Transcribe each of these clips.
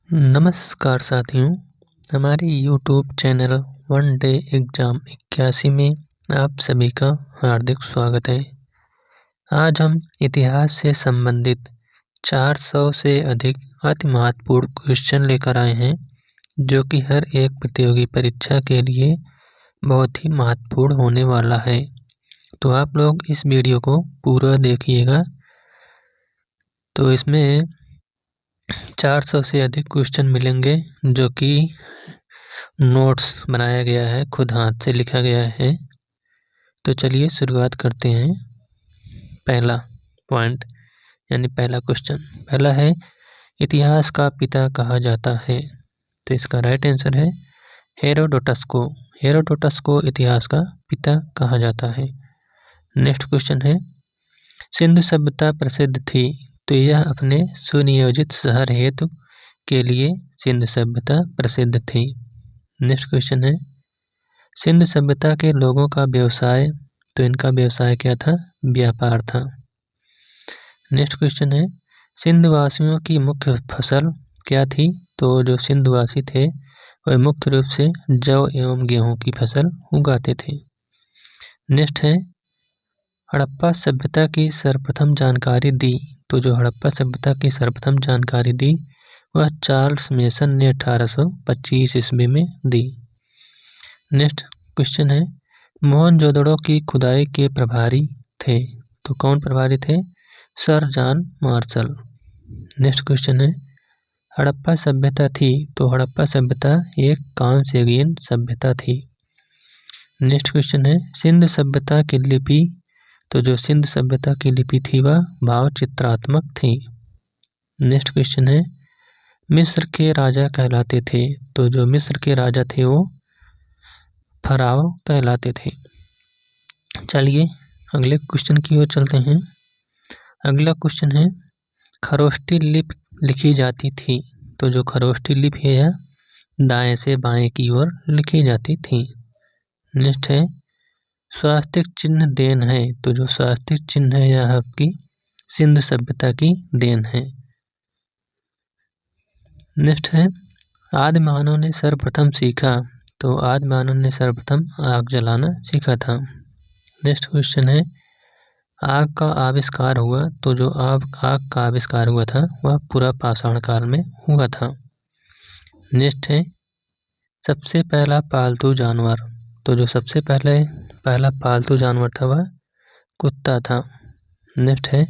नमस्कार साथियों, हमारे YouTube channel one day exam 81 में आप सभी का हार्दिक स्वागत है। आज हम इतिहास से संबंधित 400 से अधिक अति महत्वपूर्ण क्वेश्चन लेकर आए हैं, जो कि हर एक प्रतियोगी परीक्षा के लिए बहुत ही महत्वपूर्ण होने वाला है। तो आप लोग इस वीडियो को पूरा देखिएगा। तो इसमें 400 से अधिक क्वेश्चन मिलेंगे, जो कि नोट्स बनाया गया है, खुद हाथ से लिखा गया है। तो चलिए शुरुआत करते हैं। पहला पॉइंट यानी पहला क्वेश्चन पहला है, इतिहास का पिता कहा जाता है। तो इसका राइट आंसर है हेरोडोटस को। हेरोडोटस को इतिहास का पिता कहा जाता है। नेक्स्ट क्वेश्चन है, सिंधु सभ्यता प्रसिद्ध थी। तो यह अपने सुनियोजित शहर हेतु के लिए सिंधु सभ्यता प्रसिद्ध थी। नेक्स्ट क्वेश्चन है, सिंधु सभ्यता के लोगों का व्यवसाय। तो इनका व्यवसाय क्या था? व्यापार था। नेक्स्ट क्वेश्चन है, सिंधुवासियों की मुख्य फसल क्या थी? तो जो सिंधुवासी थे वह मुख्य रूप से जौ एवं गेहूं की फसल उगाते थे। नेक्स्ट है, हड़प्पा सभ्यता की सर्वप्रथम जानकारी दी। तो जो हड़प्पा सभ्यता की सर्वप्रथम जानकारी दी वह चार्ल्स मेसन ने 1825 ईस्वी में दी। नेक्स्ट क्वेश्चन है, मोहनजोदड़ो की खुदाई के प्रभारी थे। तो कौन प्रभारी थे? Sir John Marshall. Next question है, हड़प्पा सभ्यता थी। तो हड़प्पा सभ्यता एक कांस्ययुगीन सभ्यता थी। नेक्स्ट क्वेश्चन है, सिंधु सभ्यता की लिपि। तो जो सिंधु सभ्यता की लिपि थी वह भाव चित्रात्मक थी। नेक्स्ट क्वेश्चन है, मिस्र के राजा कहलाते थे। तो जो मिस्र के राजा थे वो फराओ कहलाते थे। चलिए अगले क्वेश्चन की ओर चलते हैं। अगला क्वेश्चन है, खरोष्ठी लिपि लिखी जाती थी। तो जो खरोष्ठी लिपि है यह दाएं से बाएं की ओर लिखी जाती थी। नेक्स्ट है, स्वास्तिक चिन्ह देन है। तो जो स्वास्तिक चिन्ह है यह आपकी सिंधु सभ्यता की देन है। नेक्स्ट है, आदि मानव ने सर्वप्रथम सीखा। तो आदि मानव ने सर्वप्रथम आग जलाना सीखा था। नेक्स्ट क्वेश्चन है, आग का आविष्कार हुआ। तो जो आग का आविष्कार हुआ था वह पूरा पाषाण काल में हुआ था। नेक्स्ट है, सबसे पहला पालतू जानवर। तो जो सबसे पहला पालतू जानवर था वह कुत्ता था। नेक्स्ट है,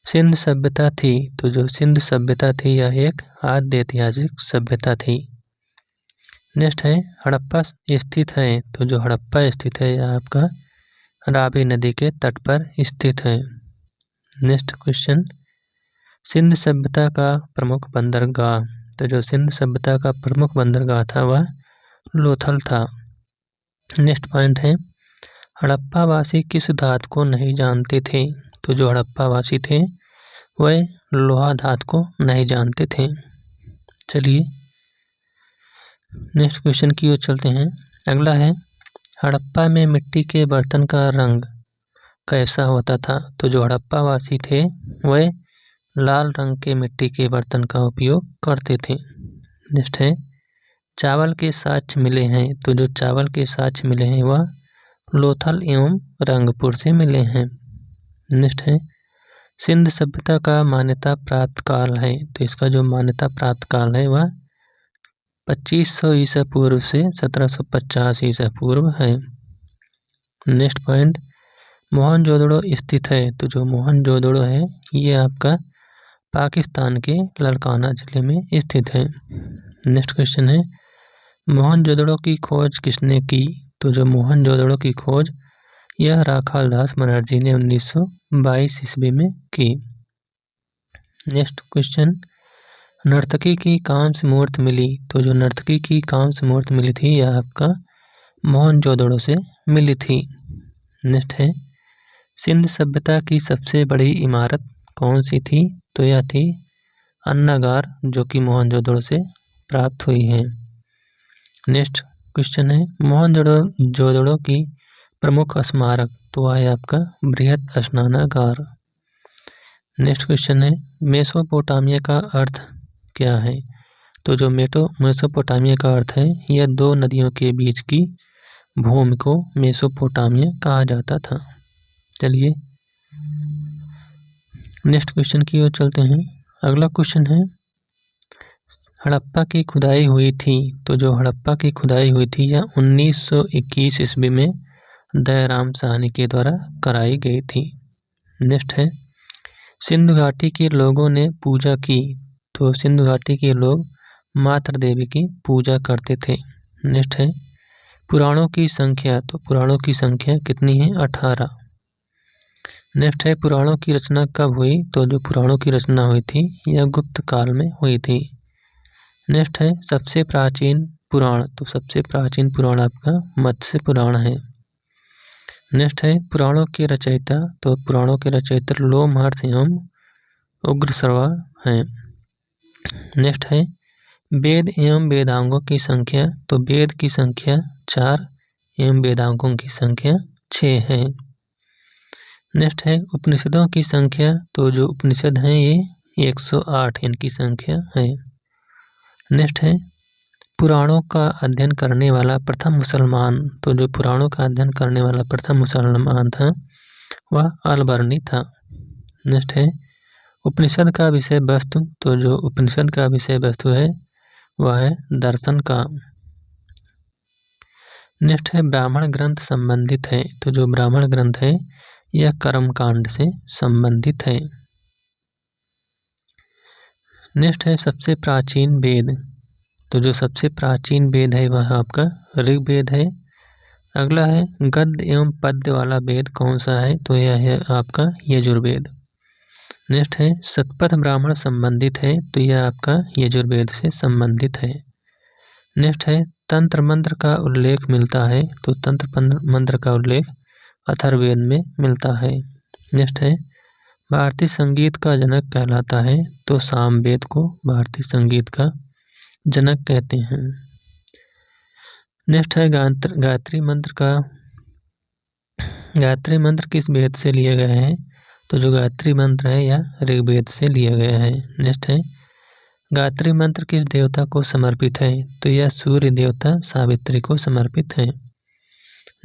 सिंधु सभ्यता थी। तो जो सिंधु सभ्यता थी यह एक आद्य ऐतिहासिक सभ्यता थी। नेक्स्ट है, हड़प्पा स्थित है। तो जो हड़प्पा स्थित है यह आपका रावी नदी के तट पर स्थित है। नेक्स्ट क्वेश्चन, सिंधु सभ्यता का प्रमुख बंदरगाह। तो जो सिंधु सभ्यता का प्रमुख बंदरगाह था वह लोथल था। नेक्स्ट पॉइंट है, हड़प्पावासी किस धातु को नहीं जानते थे? तो जो हड़प्पावासी थे वह लोहा धातु को नहीं जानते थे। चलिए नेक्स्ट क्वेश्चन की ओर चलते हैं। अगला है, हड़प्पा में मिट्टी के बर्तन का रंग कैसा होता था? तो जो हड़प्पावासी थे वह लाल रंग के मिट्टी के बर्तन का उपयोग करते थे। नेक्स्ट है, चावल के साक्ष्य मिले हैं। तो जो चावल के साक्ष्य मिले हैं वह लोथल एवं रंगपुर से मिले हैं। नेक्स्ट है, सिंधु सभ्यता का मान्यता प्राप्त काल है। तो इसका जो मान्यता प्राप्त काल है वह 2500 ईसा पूर्व से 1750 ईसा पूर्व है। नेक्स्ट पॉइंट, मोहनजोदड़ो स्थित है। तो जो मोहनजोदड़ो है ये आपका पाकिस्तान के लड़काना जिले में स्थित है। नेक्स्ट क्वेश्चन है, मोहनजोदड़ो की खोज किसने की? तो जो मोहनजोदड़ो की खोज यह राखालदास बनर्जी ने 1922 ईस्वी में की। नेक्स्ट क्वेश्चन, नर्तकी की कांस्य मूर्ति मिली। तो जो नर्तकी की कांस्य मूर्ति मिली थी यह आपका मोहनजोदड़ो से मिली थी। नेक्स्ट है, सिंधु सभ्यता की सबसे बड़ी इमारत कौन सी थी? तो यह थी अन्नागार, जो कि मोहनजोदड़ो से प्राप्त हुई है। नेक्स्ट क्वेश्चन है, मोहनजोदड़ो की प्रमुख स्मारक। तो वह है आपका बृहत स्नानागार। नेक्स्ट क्वेश्चन है, मेसोपोटामिया का अर्थ क्या है? तो जो मेसोपोटामिया का अर्थ है यह दो नदियों के बीच की भूमि को मेसोपोटामिया कहा जाता था। चलिए नेक्स्ट क्वेश्चन की ओर चलते हैं। अगला क्वेश्चन है हड़प्पा की खुदाई हुई थी। तो जो हड़प्पा की खुदाई हुई थी यह 1921 ईस्वी में दयाराम साहनी के द्वारा कराई गई थी। नेक्स्ट है सिंधु घाटी के लोगों ने पूजा की। तो सिंधु घाटी के लोग मातृ देवी की पूजा करते थे। नेक्स्ट है पुराणों की संख्या। तो पुराणों की संख्या कितनी है? 18। नेक्स्ट है पुराणों की रचना कब हुई। तो जो पुराणों की रचना हुई थी यह गुप्त काल में हुई थी। नेक्स्ट है सबसे प्राचीन पुराण। तो सबसे प्राचीन पुराण आपका मत्स्य पुराण है। नेक्स्ट है पुराणों के रचयिता। तो पुराणों के रचयिता लोमहर्षि एवं उग्रश्रवा हैं। नेक्स्ट है वेद एवं वेदांगों की संख्या। तो वेद की संख्या 4 एवं वेदांगों की संख्या 6 है। नेक्स्ट है उपनिषदों की संख्या। तो जो उपनिषद हैं ये 108 इनकी संख्या है। नेक्स्ट है पुराणों का अध्ययन करने वाला प्रथम मुसलमान। तो जो पुराणों का अध्ययन करने वाला प्रथम मुसलमान था वह अलबर्नी था। नेक्स्ट है उपनिषद का विषय वस्तु। तो जो उपनिषद का विषय वस्तु है वह है दर्शन का। नेक्स्ट है ब्राह्मण ग्रंथ संबंधित है। तो जो ब्राह्मण ग्रंथ है यह कर्मकांड से संबंधित है। नेक्स्ट है सबसे प्राचीन वेद। तो जो सबसे प्राचीन वेद है वह आपका ऋग्वेद है। अगला है गद्य एवं पद्य वाला वेद कौन सा है। तो यह है आपका यजुर्वेद। नेक्स्ट है शतपथ ब्राह्मण संबंधित है। तो यह आपका यजुर्वेद से संबंधित है। नेक्स्ट है तंत्र मंत्र का उल्लेख मिलता है। तो तंत्र मंत्र का उल्लेख अथर्ववेद में मिलता है। नेक्स्ट है भारतीय संगीत का जनक कहलाता है। तो सामवेद को भारतीय संगीत का जनक कहते हैं। नेक्स्ट है गायत्री मंत्र किस वेद से लिया गया है। तो जो गायत्री मंत्र है यह ऋग्वेद से लिया गया है। नेक्स्ट है गायत्री मंत्र किस देवता को समर्पित है। तो यह सूर्य देवता सावित्री को समर्पित है।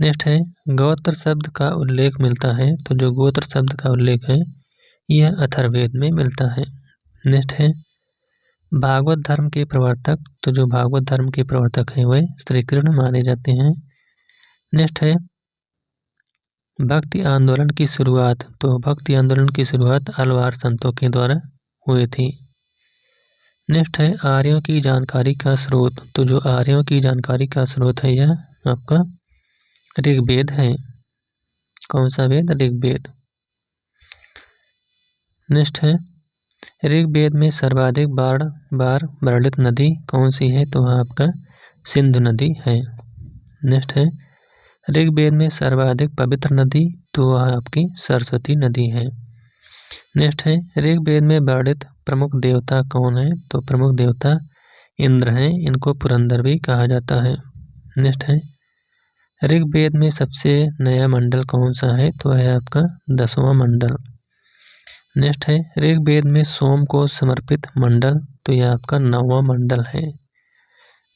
नेक्स्ट है गोत्र शब्द का उल्लेख मिलता है। तो जो गोत्र शब्द का उल्लेख है यह अथर्ववेद में मिलता है। नेक्स्ट है भागवत धर्म के प्रवर्तक। तो जो भागवत धर्म के प्रवर्तक हैं वह श्री कृष्ण माने जाते हैं। नेक्स्ट है भक्ति आंदोलन की शुरुआत। तो भक्ति आंदोलन की शुरुआत अलवार संतों के द्वारा हुई थी। नेक्स्ट है आर्यों की जानकारी का स्रोत। तो जो आर्यों की जानकारी का स्रोत है यह आपका ऋग्वेद है। कौन सा वेद? ऋग्वेद। नेक्स्ट है ऋग्वेद में सर्वाधिक बार वर्णित नदी कौन सी है। तो आपका सिंधु नदी है। नेक्स्ट है ऋग्वेद में सर्वाधिक पवित्र नदी। तो वह आपकी सरस्वती नदी है। नेक्स्ट है ऋग्वेद में वर्णित प्रमुख देवता कौन है। तो प्रमुख देवता इंद्र हैं। इनको पुरंदर भी कहा जाता है। नेक्स्ट है ऋग्वेद में सबसे नया मंडल कौन सा है। तो है आपका 10वां मंडल। नेक्स्ट है ऋग्वेद में सोम को समर्पित मंडल। तो यह आपका 9वां मंडल है।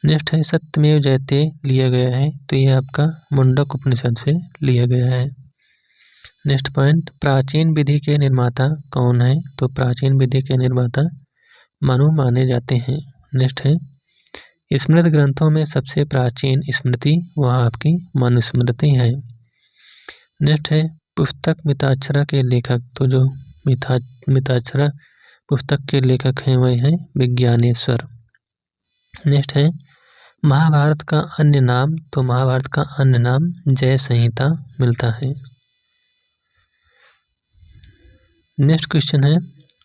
नेक्स्ट है सत्यमेव जयते लिया गया है। तो यह आपका मुंडक उपनिषद से लिया गया है। नेक्स्ट पॉइंट प्राचीन विधि के निर्माता कौन है। तो प्राचीन विधि के निर्माता मनु माने जाते हैं। नेक्स्ट है स्मृत ग्रंथों में सबसे प्राचीन स्मृति वह आपकी मनुस्मृति है। नेक्स्ट है पुस्तक मिताक्षरा के लेखक। तो जो मिताक्षरा पुस्तक के लेखक हैं वह हैं विज्ञानेश्वर। नेक्स्ट है महाभारत का अन्य नाम। तो महाभारत का अन्य नाम जय संहिता मिलता है। नेक्स्ट क्वेश्चन है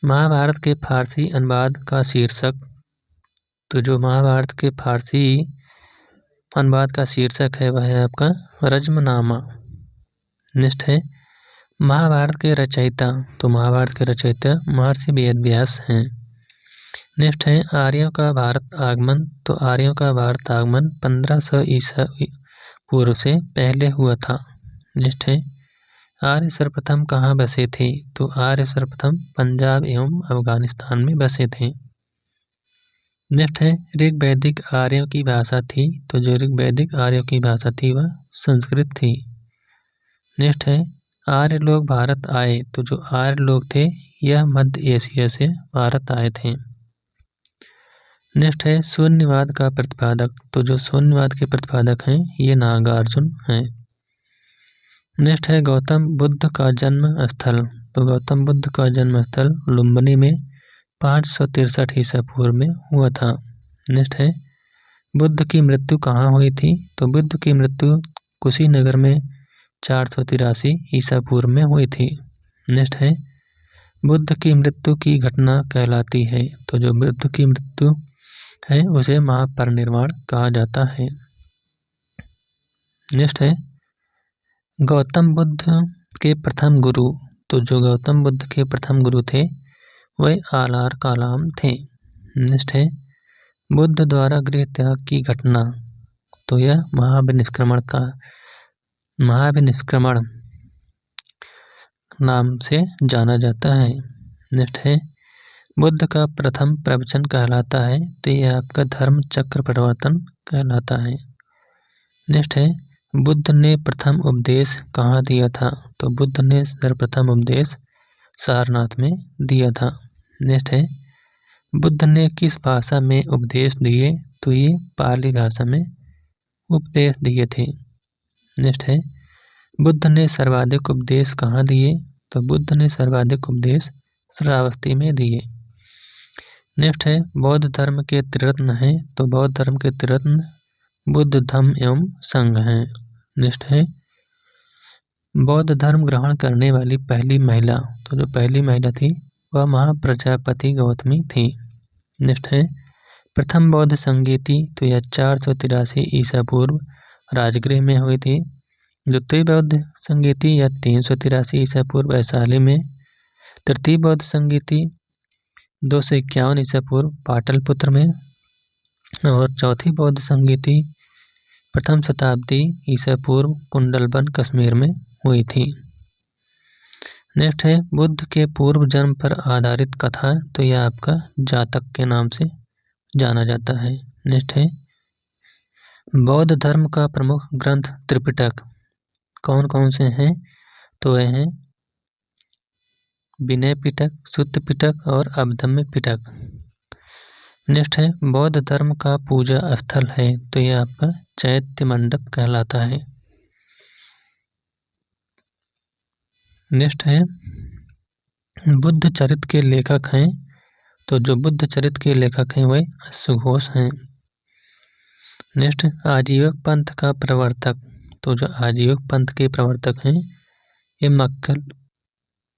महाभारत के फारसी अनुवाद का शीर्षक। तो जो महाभारत के फारसी अनुवाद का शीर्षक है वह है आपका रज्मनामा। नेक्स्ट है महाभारत के रचयिता। तो महाभारत के रचयिता महर्षि वेदव्यास हैं। नेक्स्ट है आर्यों का भारत आगमन। तो आर्यों का भारत आगमन 1500 ईसा पूर्व से पहले हुआ था। नेक्स्ट है आर्य सर्वप्रथम कहाँ बसे थे। तो आर्य सर्वप्रथम पंजाब एवं अफगानिस्तान में बसे थे। नेक्स्ट है ऋग वैदिक आर्यों की भाषा थी, तो जो ऋग वैदिक आर्यों की भाषा थी वह संस्कृत थी। नेक्स्ट है आर्य लोग भारत आए, तो जो आर्य लोग थे यह मध्य एशिया से भारत आए थे। नेक्स्ट है शून्यवाद का प्रतिपादक, तो जो शून्यवाद के प्रतिपादक हैं ये नागार्जुन हैं। नेक्स्ट है गौतम बुद्ध का जन्म स्थल, तो गौतम बुद्ध का जन्म स्थल लुम्बिनी में 563 ईसा पूर्व में हुआ था। नेक्स्ट है बुद्ध की मृत्यु कहाँ हुई थी, तो बुद्ध की मृत्यु कुशीनगर में 483 ईसा पूर्व में हुई थी। नेक्स्ट है बुद्ध की मृत्यु की घटना कहलाती है, तो जो बुद्ध की मृत्यु है उसे महापरिनिर्वाण कहा जाता है। नेक्स्ट है गौतम बुद्ध के प्रथम गुरु, तो जो गौतम बुद्ध के प्रथम गुरु थे वह आलार कालाम थे। नेक्स्ट है बुद्ध द्वारा गृह त्याग की घटना, तो यह महाविनिष्क्रमण नाम से जाना जाता है। नेक्स्ट है बुद्ध का प्रथम प्रवचन कहलाता है, तो यह आपका धर्म चक्र परिवर्तन कहलाता है। नेक्स्ट है बुद्ध ने प्रथम उपदेश कहाँ दिया था, तो बुद्ध ने सर्वप्रथम उपदेश सारनाथ में दिया था। नेक्स्ट है बुद्ध ने किस भाषा में उपदेश दिए, तो ये पाली भाषा में उपदेश दिए थे। नेक्स्ट है बुद्ध ने सर्वाधिक उपदेश कहाँ दिए, तो बुद्ध ने सर्वाधिक उपदेश श्रावस्ती में दिए। नेक्स्ट है बौद्ध धर्म के त्रिरत्न हैं, तो बौद्ध धर्म के त्रिरत्न बुद्ध धम्म एवं संघ हैं। नेक्स्ट है बौद्ध धर्म ग्रहण करने वाली पहली महिला, तो जो पहली महिला थी वह महाप्रजापति गौतमी थी। नेक्स्ट है प्रथम बौद्ध संगीति, तो यह 483 ईसा पूर्व राजगृह में हुई थी। द्वितीय बौद्ध संगीति यह 383 ईसा पूर्व वैशाली में। तृतीय बौद्ध संगीति 251 ईसा पूर्व पाटलिपुत्र में। और चौथी बौद्ध संगीति प्रथम शताब्दी ईसा पूर्व कुंडलबन कश्मीर में हुई थी। नेक्स्ट है बुद्ध के पूर्व जन्म पर आधारित कथा, तो यह आपका जातक के नाम से जाना जाता है। नेक्स्ट है बौद्ध धर्म का प्रमुख ग्रंथ त्रिपिटक कौन कौन से हैं, तो वह हैं विनय पिटक, सुत्त पिटक और अभिधम्म पिटक। नेक्स्ट है बौद्ध धर्म का पूजा स्थल है, तो यह आपका चैत्य मंडप कहलाता है। नेक्स्ट है बुद्ध चरित्र के लेखक हैं, तो जो बुद्ध चरित्र के लेखक हैं वह अश्वघोष हैं। नेक्स्ट आजीवक पंथ का प्रवर्तक, तो जो आजीवक पंथ के प्रवर्तक हैं ये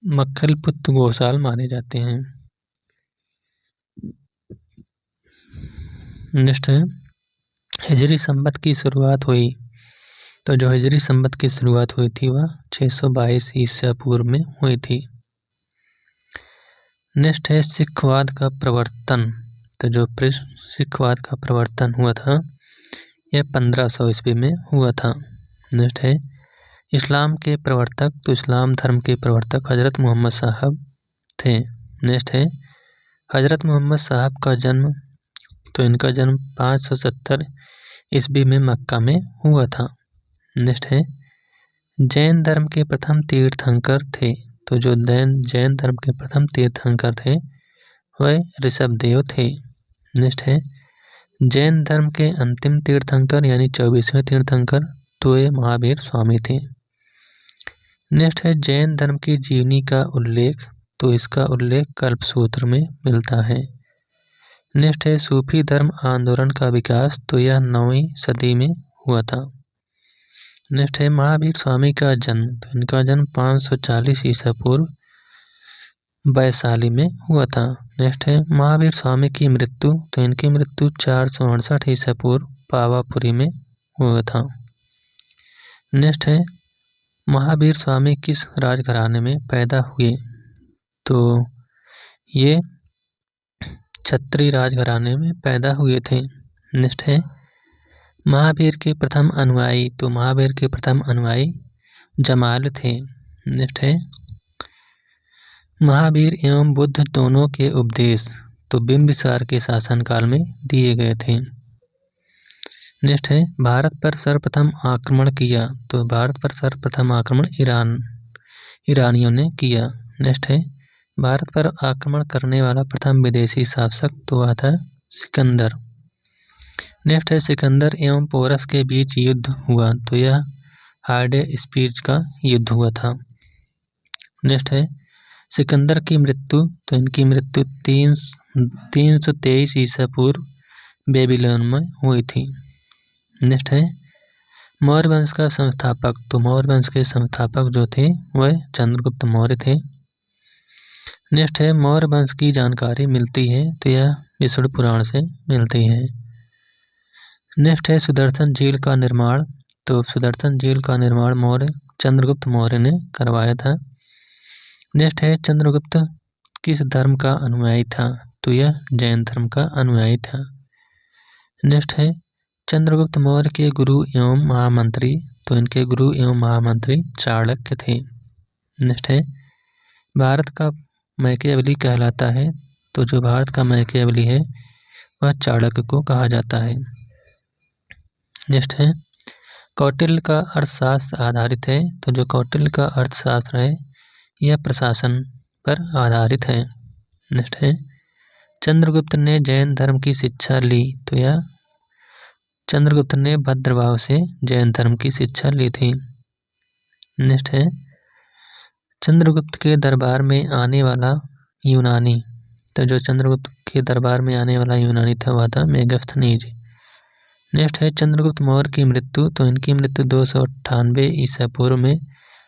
मक्खलपुत्र गोसाल माने जाते हैं। नेक्स्ट है हिजरी संवत की शुरुआत हुई, तो जो हिजरी संवत की शुरुआत हुई थी वह 622 ईसा पूर्व में हुई थी। नेक्स्ट है सिखवाद का प्रवर्तन, तो जो सिखवाद का प्रवर्तन हुआ था यह 1500 ईस्वी में हुआ था। नेक्स्ट है इस्लाम के प्रवर्तक, तो इस्लाम धर्म के प्रवर्तक हज़रत मोहम्मद साहब थे। नेक्स्ट है हज़रत मोहम्मद साहब का जन्म, तो इनका जन्म 570 ईस्वी में मक्का में हुआ था। नेक्स्ट है जैन धर्म के प्रथम तीर्थंकर थे, तो जो जैन धर्म के प्रथम तीर्थंकर थे वह ऋषभदेव थे। नेक्स्ट है जैन धर्म के अंतिम तीर्थंकर यानी 24वें तीर्थंकर, तो ये महावीर स्वामी थे। नेक्स्ट है जैन धर्म की जीवनी का उल्लेख, तो इसका उल्लेख कल्पसूत्र में मिलता है। नेक्स्ट है सूफी धर्म आंदोलन का विकास, तो यह 9वीं सदी में हुआ था। नेक्स्ट है महावीर स्वामी का जन्म, तो इनका जन्म 540 ईसा पूर्व वैशाली में हुआ था। नेक्स्ट है महावीर स्वामी की मृत्यु, तो इनकी मृत्यु 468 ईसा पूर्व पावापुरी में हुआ था। नेक्स्ट है महावीर स्वामी किस राजघराने में पैदा हुए, तो ये क्षत्रिय राजघराने में पैदा हुए थे। नेक्स्ट है महावीर के प्रथम अनुयायी, तो महावीर के प्रथम अनुयायी जमाल थे। नेक्स्ट है महावीर एवं बुद्ध दोनों के उपदेश, तो बिंबिसार के शासनकाल में दिए गए थे। नेक्स्ट है भारत पर सर्वप्रथम आक्रमण किया, तो भारत पर सर्वप्रथम आक्रमण ईरानियों ने किया। नेक्स्ट है भारत पर आक्रमण करने वाला प्रथम विदेशी शासक तो वह था सिकंदर। नेक्स्ट है सिकंदर एवं पोरस के बीच युद्ध हुआ, तो यह हाइडेस्पीच का युद्ध हुआ था। नेक्स्ट है सिकंदर की मृत्यु, तो इनकी मृत्यु 323 ईसा पूर्व बेबीलोन में हुई थी। नेक्स्ट है मौर्य वंश का संस्थापक, तो मौर्य वंश के संस्थापक जो थे वह चंद्रगुप्त मौर्य थे। नेक्स्ट है मौर्य वंश की जानकारी मिलती है, तो यह विष्णु पुराण से मिलती है। नेक्स्ट है सुदर्शन झील का निर्माण, तो सुदर्शन झील का निर्माण चंद्रगुप्त मौर्य ने करवाया था। नेक्स्ट है चंद्रगुप्त किस धर्म का अनुयायी था, तो यह जैन धर्म का अनुयायी था। नेक्स्ट है चंद्रगुप्त मौर्य के गुरु एवं महामंत्री, तो इनके गुरु एवं महामंत्री चाणक्य थे। नेक्स्ट है भारत का मैकियावेली कहलाता है, तो जो भारत का मैकियावेली है वह चाणक्य को कहा जाता है। नेक्स्ट है कौटिल्य का अर्थशास्त्र आधारित है, तो जो कौटिल्य का अर्थशास्त्र है यह प्रशासन पर आधारित है। नेक्स्ट है चंद्रगुप्त ने जैन धर्म की शिक्षा ली, तो यह चंद्रगुप्त ने भद्रभाव से जैन धर्म की शिक्षा ली थी। नेक्स्ट है चंद्रगुप्त के दरबार में आने वाला यूनानी, तो जो चंद्रगुप्त के दरबार में आने वाला यूनानी था वह था मेगास्थनीज। नेक्स्ट है चंद्रगुप्त मौर्य की मृत्यु, तो इनकी मृत्यु 298 ईसा पूर्व में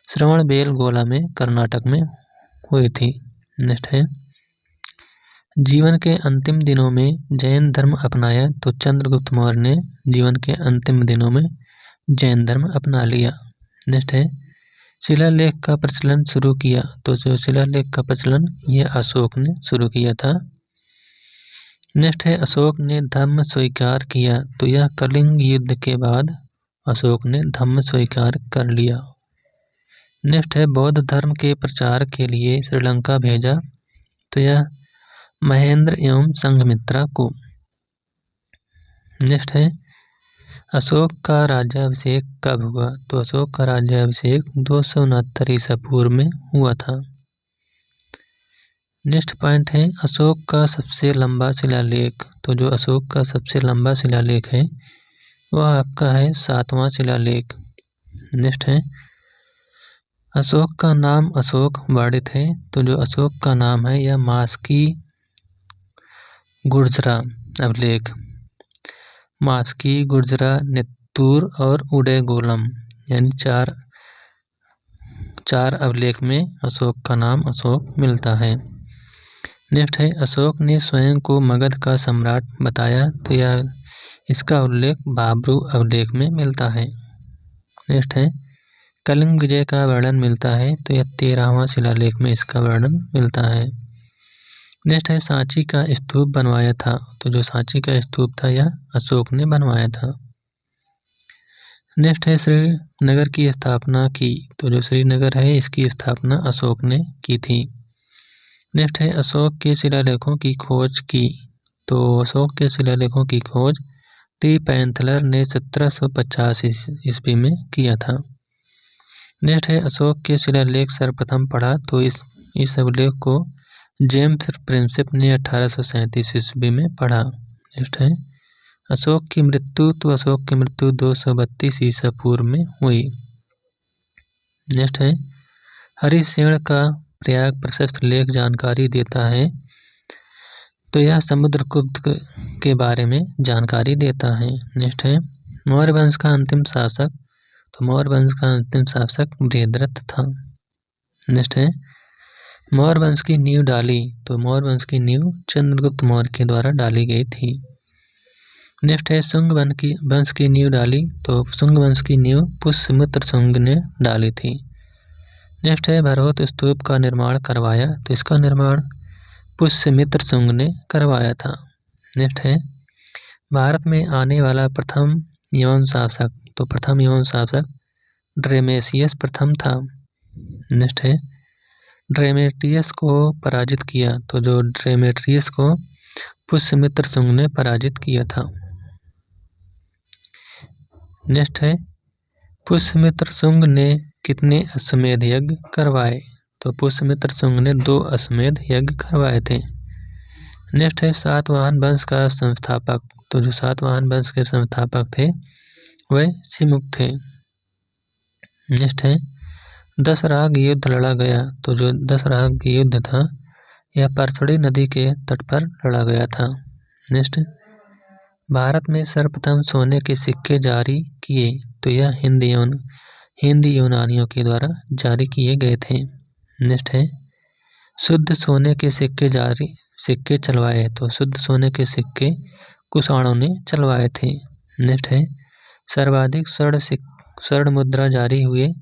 श्रवणबेलगोला में कर्नाटक में हुई थी। नेक्स्ट है जीवन के अंतिम दिनों में जैन धर्म अपनाया, तो चंद्रगुप्त मौर्य ने जीवन के अंतिम दिनों में जैन धर्म अपना लिया। नेक्स्ट है शिलालेख का प्रचलन शुरू किया, तो जो शिलालेख का प्रचलन यह अशोक ने शुरू किया था। नेक्स्ट है अशोक ने धम्म स्वीकार किया, तो यह कलिंग युद्ध के बाद अशोक ने धम्म स्वीकार कर लिया। नेक्स्ट है बौद्ध धर्म के प्रचार के लिए श्रीलंका भेजा, तो यह महेंद्र एवं संघमित्रा को। नेक्स्ट है अशोक का राज्याभिषेक कब हुआ, तो अशोक का राज्याभिषेक 269 ईसा पूर्व में हुआ था। नेक्स्ट पॉइंट है अशोक का सबसे लंबा शिलालेख, तो जो अशोक का सबसे लंबा शिलालेख है वह आपका है 7वां शिलालेख। नेक्स्ट है अशोक का नाम अशोक वर्णित है, तो जो अशोक का नाम है यह मास्की गुर्जरा अभिलेख, मास्की गुर्जरा नित्तूर और उडैगोलम यानी चार अभिलेख में अशोक का नाम अशोक मिलता है। नेक्स्ट है अशोक ने स्वयं को मगध का सम्राट बताया, तो यह इसका उल्लेख बाबरू अभिलेख में मिलता है। नेक्स्ट है कलिंग विजय का वर्णन मिलता है, तो यह 13वां शिलालेख में इसका वर्णन मिलता है। नेक्स्ट है सांची का स्तूप बनवाया था, तो जो सांची का स्तूप था यह अशोक ने बनवाया था। नेक्स्ट है श्रीनगर की स्थापना की, तो जो श्रीनगर है इसकी स्थापना अशोक ने की थी। नेक्स्ट है अशोक के शिलालेखों की खोज की, तो अशोक के शिलालेखों की खोज टी पैंथलर ने 1750 ईस्वी में किया था। नेक्स्ट है अशोक के शिलालेख सर्वप्रथम पढ़ा, तो इस अभिलेख को जेम्स प्रिंसेप ने 1837 ईस्वी में पढ़ा। नेक्स्ट है अशोक की मृत्यु, तो अशोक की मृत्यु 232 ईसा पूर्व में हुई। नेक्स्ट है हरिसेन का प्रयाग प्रशस्त लेख जानकारी देता है, तो यह समुद्रगुप्त के बारे में जानकारी देता है। नेक्स्ट है मौर्य वंश का अंतिम शासक, तो मौर्य वंश का अंतिम शासक बृहद्रथ था। नेक्स्ट है मौर्य वंश की नींव डाली, तो मौर्य वंश की नींव चंद्रगुप्त मौर्य के द्वारा डाली गई थी। नेक्स्ट है शुंग वंश की नींव डाली, तो शुंग वंश की नींव पुष्यमित्र शुंग ने डाली थी। नेक्स्ट है भरहोत स्तूप का निर्माण करवाया, तो इसका निर्माण पुष्यमित्र शुंग ने करवाया था। नेक्स्ट है भारत में आने वाला प्रथम यवन शासक, तो प्रथम यवन शासक ड्रेमेशियस प्रथम था। नेक्स्ट है ड्रेमेटियस को पराजित किया, तो जो ड्रेमेटियस को पुष्यमित्र शुंग ने पराजित किया था। नेक्स्ट है, पुष्यमित्र शुंग ने कितने अश्वमेध यज्ञ करवाए? तो पुष्यमित्र शुंग ने 2 अश्वमेध यज्ञ करवाए थे। नेक्स्ट है, सातवाहन वंश का संस्थापक। तो जो सातवाहन वंश के संस्थापक थे वह सिमुक थे। नेक्स्ट है, दशराग युद्ध लड़ा गया। तो जो दशराग युद्ध था यह परसड़ी नदी के तट पर लड़ा गया था। नेक्स्ट, भारत में सर्वप्रथम सोने के सिक्के जारी किए। तो यह हिंदी यूनानियों के द्वारा जारी किए गए थे। नेक्स्ट है, शुद्ध सोने के सिक्के चलवाए। तो शुद्ध सोने के सिक्के कुषाणों ने चलवाए थे। नेक्स्ट है, सर्वाधिक स्वर्ण मुद्रा जारी हुए।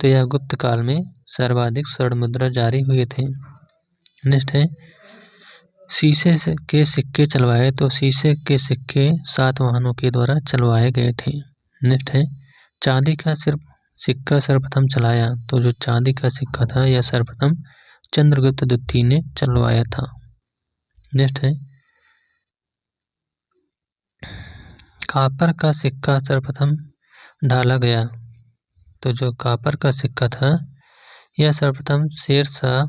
तो यह गुप्त काल में सर्वाधिक स्वर्ण मुद्रा जारी हुए थे। नेक्स्ट है, शीशे के सिक्के चलवाए। तो शीशे के सिक्के सातवाहनों के द्वारा चलवाए गए थे। नेक्स्ट है, चांदी का सिक्का सर्वप्रथम चलाया। तो जो चांदी का सिक्का था यह सर्वप्रथम चंद्रगुप्त द्वितीय ने चलवाया था। नेक्स्ट है, कापर का सिक्का सर्वप्रथम ढाला गया। तो जो कापर का सिक्का था यह सर्वप्रथम शेरशाह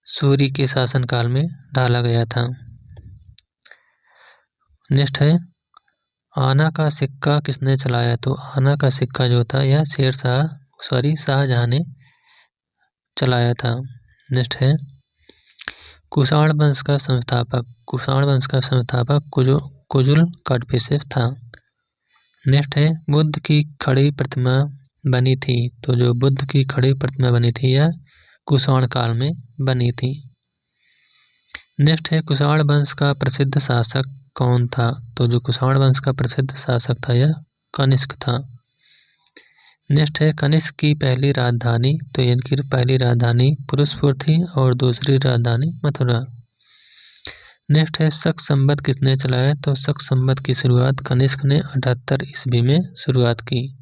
सूरी के शासनकाल में ढाला गया था। नेक्स्ट है, आना का सिक्का किसने चलाया? तो आना का सिक्का जो था यह शाहजहां ने चलाया था। नेक्स्ट है, कुषाण वंश का संस्थापक कुजुल काडफिसेस था। नेक्स्ट है, बुद्ध की खड़ी प्रतिमा बनी थी। तो जो बुद्ध की खड़ी प्रतिमा बनी थी यह कुषाण काल में बनी थी। नेक्स्ट है, कुषाण वंश का प्रसिद्ध शासक कौन था? तो जो कुषाण वंश का प्रसिद्ध शासक था यह कनिष्क था। नेक्स्ट है, कनिष्क की पहली राजधानी। तो इनकी पहली राजधानी पुरुषपुर थी और दूसरी राजधानी मथुरा। नेक्स्ट है, शक संवत किसने चलाया? तो शक संवत की शुरुआत कनिष्क ने 78 ईस्वी में शुरुआत की।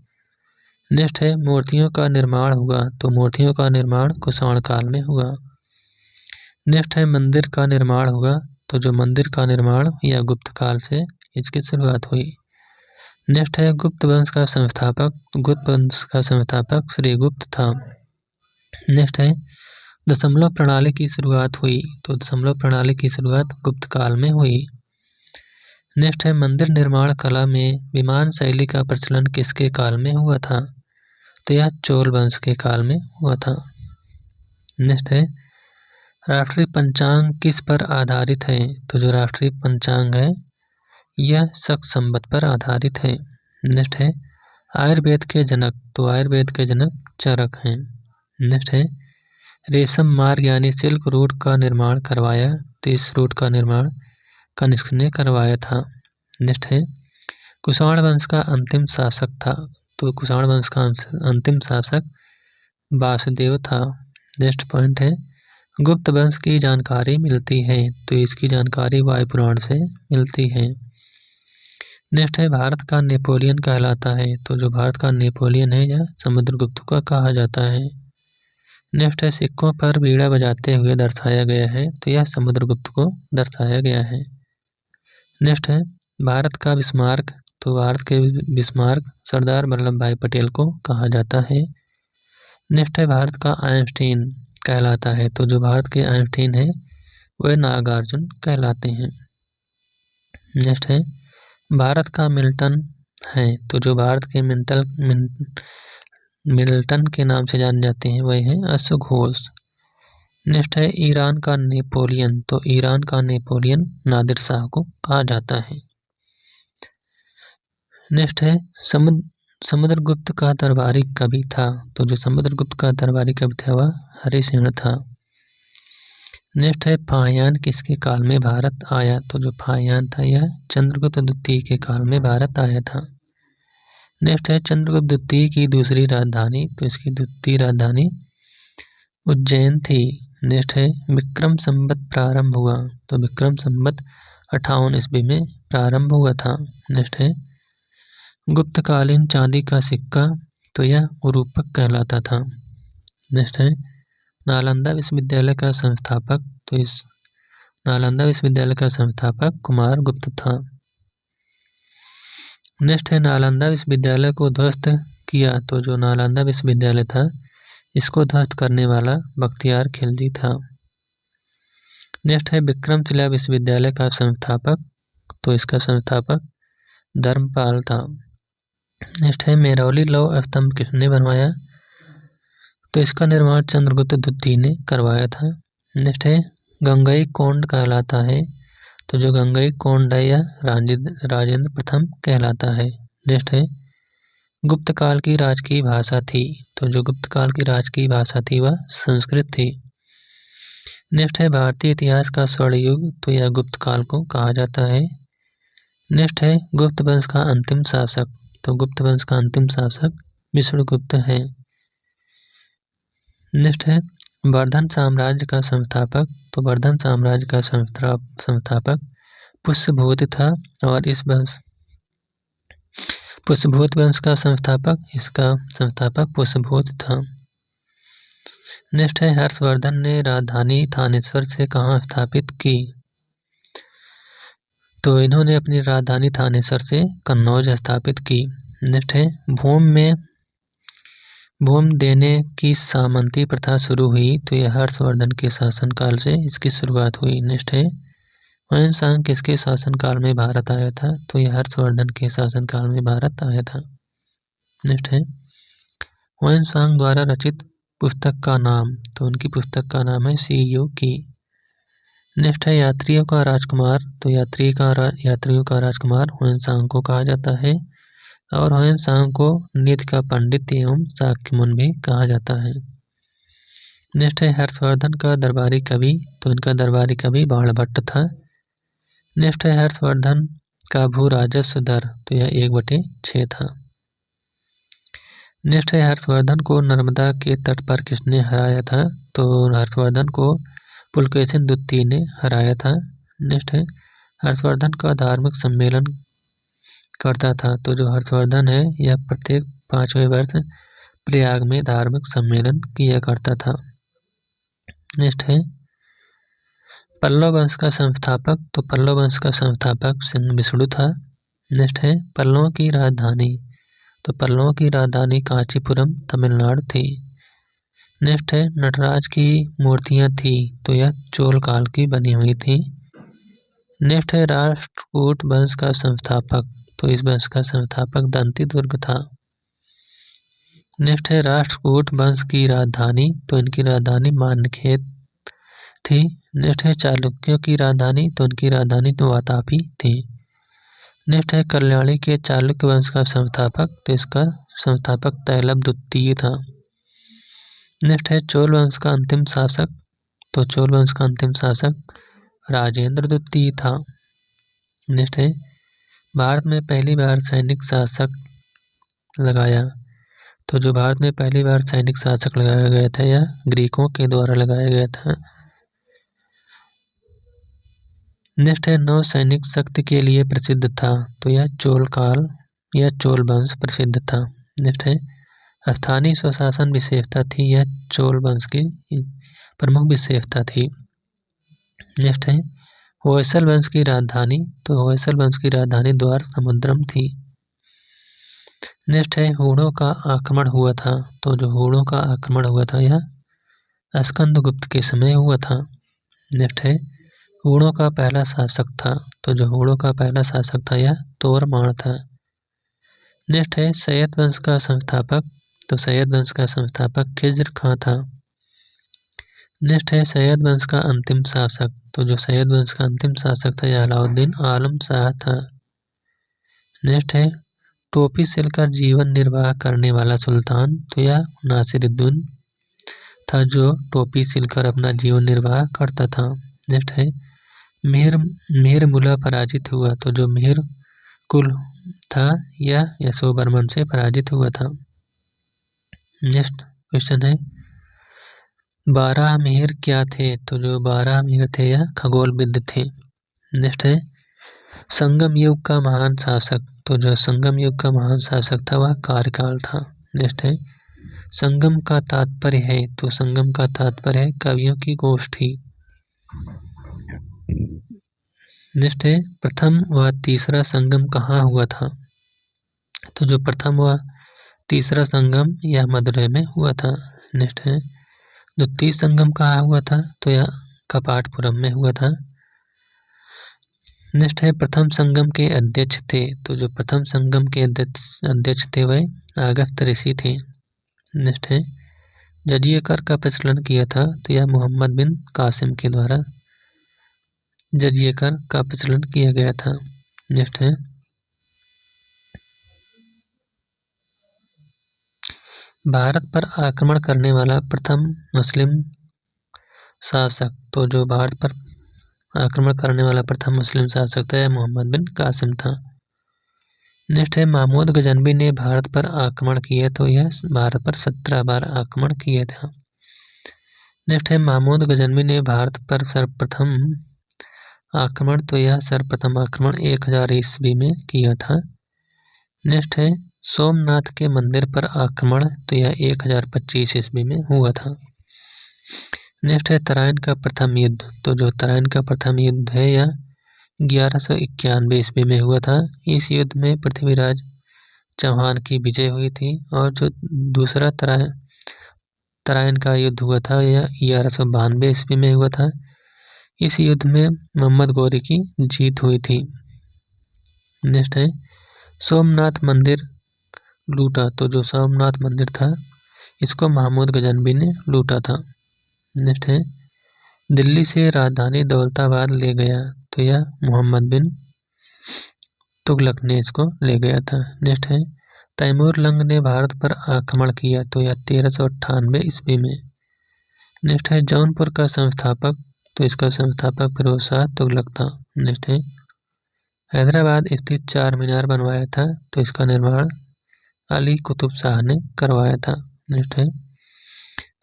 नेक्स्ट है, मूर्तियों का निर्माण हुआ। तो मूर्तियों का निर्माण कुषाण काल में हुआ। नेक्स्ट है, मंदिर का निर्माण हुआ। तो जो मंदिर का निर्माण यह गुप्त काल से इसकी शुरुआत हुई। नेक्स्ट है, गुप्त वंश का संस्थापक श्रीगुप्त था। नेक्स्ट है, दशमलव प्रणाली की शुरुआत हुई। तो दशमलव प्रणाली की शुरुआत गुप्त काल में हुई। नेक्स्ट है, मंदिर निर्माण कला में विमान शैली का प्रचलन किसके काल में हुआ था? तो यह चोल वंश के काल में हुआ था। नेक्स्ट है, राष्ट्रीय पंचांग किस पर आधारित है? तो जो राष्ट्रीय पंचांग है यह शक संवत पर आधारित है। नेक्स्ट है, आयुर्वेद के जनक। तो आयुर्वेद के जनक चरक हैं। नेक्स्ट है, रेशम मार्ग यानी सिल्क रूट का निर्माण करवाया। तो इस रूट का निर्माण कनिष्क ने करवाया था। नेक्स्ट है, कुषाण वंश का अंतिम शासक था। तो कुषाण वंश का अंतिम शासक वासुदेव था। नेक्स्ट पॉइंट है, गुप्त वंश की जानकारी मिलती है। तो इसकी जानकारी वायुपुराण से मिलती है। नेक्स्ट है, भारत का नेपोलियन कहलाता है। तो जो भारत का नेपोलियन है यह समुद्रगुप्त का कहा जाता है। नेक्स्ट है, सिक्कों पर बीड़ा बजाते हुए दर्शाया गया है। तो यह समुद्रगुप्त को दर्शाया गया है। नेक्स्ट है, भारत का बिस्मार्क। तो भारत के बिस्मार्क सरदार वल्लभ भाई पटेल को कहा जाता है। नेक्स्ट है, भारत का आइंस्टीन कहलाता है। तो जो भारत के आइंस्टीन है वह नागार्जुन कहलाते हैं। नेक्स्ट है, भारत का मिल्टन है। तो जो भारत के मिल्टन के नाम से जाने जाते हैं वह है अश्वघोष। नेक्स्ट है, ईरान का नेपोलियन। तो ईरान का नेपोलियन नादिर शाह को कहा जाता है। नेक्स्ट है, समुद्रगुप्त का दरबारी कवि था। तो जो समुद्रगुप्त का दरबारी कवि था वह हरिसेन था। नेक्स्ट है, फाहियान किसके काल में भारत आया? तो जो फाहियान था यह चंद्रगुप्त द्वितीय के काल में भारत आया था। नेक्स्ट है, चंद्रगुप्त द्वितीय की दूसरी राजधानी। तो इसकी द्वितीय राजधानी उज्जैन थी। नेक्स्ट है, विक्रम संवत प्रारंभ हुआ। तो विक्रम संवत 58 ईस्वी में प्रारंभ हुआ था। नेक्स्ट है, गुप्तकालीन चांदी का सिक्का। तो यह रूपक कहलाता था। नेक्स्ट है, नालंदा विश्वविद्यालय का संस्थापक। तो इस नालंदा विश्वविद्यालय का संस्थापक कुमार गुप्त था। नेक्स्ट है नालंदा विश्वविद्यालय को ध्वस्त किया, तो जो नालंदा विश्वविद्यालय था इसको ध्वस्त करने वाला बख्तियार खिलजी था। नेक्स्ट है विक्रमशिला विश्वविद्यालय का संस्थापक, तो इसका संस्थापक धर्मपाल था। नेक्स्ट है मेरौली लौह स्तंभ किसने बनवाया, तो इसका निर्माण चंद्रगुप्त द्वितीय ने करवाया था। नेक्स्ट है गंगई कोंड कहलाता है, तो जो गंगई कोंड है यह राजेंद्र प्रथम कहलाता है। नेक्स्ट है गुप्त काल की राजकीय भाषा थी, तो जो गुप्त काल की राजकीय भाषा थी वह संस्कृत थी। नेक्स्ट है भारतीय इतिहास का स्वर्ण युग, तो यह गुप्त काल को कहा जाता है। नेक्स्ट है गुप्त वंश का अंतिम शासक, तो गुप्त वंश का अंतिम शासक विष्णुगुप्त है। नेक्स्ट है वर्धन साम्राज्य का संस्थापक, तो वर्धन साम्राज्य का संस्थापक पुष्यभूत था, और इस वंश पुष्यभूत वंश का संस्थापक इसका संस्थापक पुष्यभूत था। नेक्स्ट है हर्षवर्धन ने राजधानी थानेश्वर से कहाँ स्थापित की, तो इन्होंने अपनी राजधानी थानेश्वर से कन्नौज स्थापित की। नेक्स्ट है भूम देने की सामंती प्रथा शुरू हुई, तो यह हर्षवर्धन के शासनकाल से इसकी शुरुआत हुई। नेक्स्ट है हुएनसांग किसके शासनकाल में भारत आया था, तो यह हर्षवर्धन के शासनकाल में भारत आया था। नेक्स्ट है हुएनसांग द्वारा रचित पुस्तक का नाम, तो उनकी पुस्तक का नाम है सी यू की। नेक्स्ट है यात्रियों का राजकुमार, तो यात्रियों का राजकुमार हुएनसांग को कहा जाता है, और हुएनसांग को निधि का पंडित एवं शाक्यमुनि भी कहा जाता है। नेक्स्ट है हर्षवर्धन का दरबारी कवि, तो इनका दरबारी कवि बाणभट्ट था। नेक्स्ट है हर्षवर्धन का भू राजस्व दर, तो यह 1/6 था। नेक्स्ट है हर्षवर्धन को नर्मदा के तट पर किसने हराया था, तो हर्षवर्धन को पुलकेशिन द्वितीय ने हराया था। नेक्स्ट है हर्षवर्धन का धार्मिक सम्मेलन करता था, तो जो हर्षवर्धन है यह प्रत्येक 5वें वर्ष प्रयाग में धार्मिक सम्मेलन किया करता था। नेक्स्ट है पल्लव वंश का संस्थापक, तो पल्लव वंश का संस्थापक सिंह विष्णु था। नेक्स्ट है पल्लवों की राजधानी, तो पल्लवों की राजधानी कांचीपुरम तमिलनाडु थी। नेक्स्ट है नटराज की मूर्तियां थी, तो यह चोल काल की बनी हुई थी। नेक्स्ट है राष्ट्रकूट वंश का संस्थापक, तो इस वंश का संस्थापक दंतीदुर्ग था। नेक्स्ट है राष्ट्रकूट वंश की राजधानी, तो इनकी राजधानी मान्यखेत थी। नेक्स्ट है चालुक्यों की राजधानी, तो इनकी राजधानी तो वातापी थी। नेक्स्ट है कल्याणी के चालुक्य वंश का संस्थापक, तो इसका संस्थापक तैलभ द्वितीय था। नेक्स्ट है चोल वंश का अंतिम शासक, तो चोल वंश का अंतिम शासक राजेंद्र द्वितीय था। नेक्स्ट है भारत में पहली बार सैनिक शासक लगाया, तो जो भारत में पहली बार सैनिक शासक लगाया गया था यह ग्रीकों के द्वारा लगाया गया था। नेक्स्ट है नौ सैनिक शक्ति के लिए प्रसिद्ध था, तो यह चोल काल या चोल वंश प्रसिद्ध था। नेक्स्ट है स्थानीय स्वशासन विशेषता थी, यह चोल वंश की प्रमुख विशेषता थी। नेक्स्ट है होयसल वंश की राजधानी, तो होयसल वंश की राजधानी द्वार समुद्रम थी। नेक्स्ट है हूणों का आक्रमण हुआ था, तो जो हूणों का आक्रमण हुआ था यह स्कंदगुप्त के समय हुआ था। नेक्स्ट है हूणों का पहला शासक था, तो जो हूणों का पहला शासक था यह तोरमाण था। नेक्स्ट है सैयद वंश का संस्थापक, तो सैयद वंश का संस्थापक खिज्र खां था। नेक्स्ट है सैयद वंश का अंतिम शासक, तो जो सैयद वंश का अंतिम शासक था यह अलाउद्दीन आलम शाह था। नेक्स्ट है टोपी सिलकर जीवन निर्वाह करने वाला सुल्तान, तो यह नासिरुद्दीन था जो टोपी सिलकर अपना जीवन निर्वाह करता था। नेक्स्ट है मिहिर मुला पराजित हुआ, तो जो मिहिर कुल था यह यशोवर्मन से पराजित हुआ था। नेक्स्ट क्वेश्चन है 12 मिहिर क्या थे, तो जो 12 मिहिर थे यह खगोलविद थे। नेक्स्ट है संगम युग का महान शासक, तो जो संगम युग का महान शासक था वह कार्यकाल था। नेक्स्ट है संगम का तात्पर्य है, तो संगम का तात्पर्य है कवियों की गोष्ठी। नेक्स्ट है प्रथम व तीसरा संगम कहाँ हुआ था। तो जो प्रथम व तीसरा संगम यह मदुरै में हुआ था। नेक्स्ट है द्वितीय संगम कहाँ हुआ था। तो यह कपाटपुरम में हुआ था। नेक्स्ट है प्रथम संगम के अध्यक्ष थे। तो जो प्रथम संगम के अध्यक्ष थे वह अगस्त्य ऋषि थे। नेक्स्ट है जजिया कर का प्रचलन किया था। तो यह मोहम्मद बिन कासिम के द्वारा जजिया कर का प्रचलन किया गया था। नेक्स्ट है भारत पर आक्रमण करने वाला प्रथम मुस्लिम शासक। तो जो भारत पर आक्रमण करने वाला प्रथम मुस्लिम शासक था मोहम्मद बिन कासिम था। नेक्स्ट है महमूद गजनवी ने भारत पर आक्रमण किया। तो यह भारत पर 17 बार आक्रमण किया था। नेक्स्ट है महमूद गजनवी ने भारत पर सर्वप्रथम आक्रमण। तो यह सर्वप्रथम आक्रमण 1000 ईस्वी में किया था। नेक्स्ट है सोमनाथ के मंदिर पर आक्रमण। तो यह 1025 ईस्वी में हुआ था। नेक्स्ट है तराइन का प्रथम युद्ध। तो जो तराइन का प्रथम युद्ध है यह 1191 ईस्वी में हुआ था। इस युद्ध में पृथ्वीराज चौहान की विजय हुई थी। और जो दूसरा तराइन का युद्ध हुआ था यह 1192 ईस्वी में हुआ था। इस युद्ध में मोहम्मद गौरी की जीत हुई थी। नेक्स्ट है सोमनाथ मंदिर लूटा। तो जो सोमनाथ मंदिर था इसको महमूद गजनवी ने लूटा था। नेक्स्ट है दिल्ली से राजधानी दौलताबाद ले गया। तो यह मोहम्मद बिन तुगलक ने इसको ले गया था। नेक्स्ट है तैमूर लंग ने भारत पर आक्रमण किया। तो यह 1398 ईस्वी में। नेक्स्ट है जौनपुर का संस्थापक। तो इसका संस्थापक फिरोज शाह तुगलक था। नेक्स्ट है हैदराबाद स्थित चार मीनार बनवाया था। तो इसका निर्माण अली कुतुब शाह ने करवाया था। नेक्स्ट है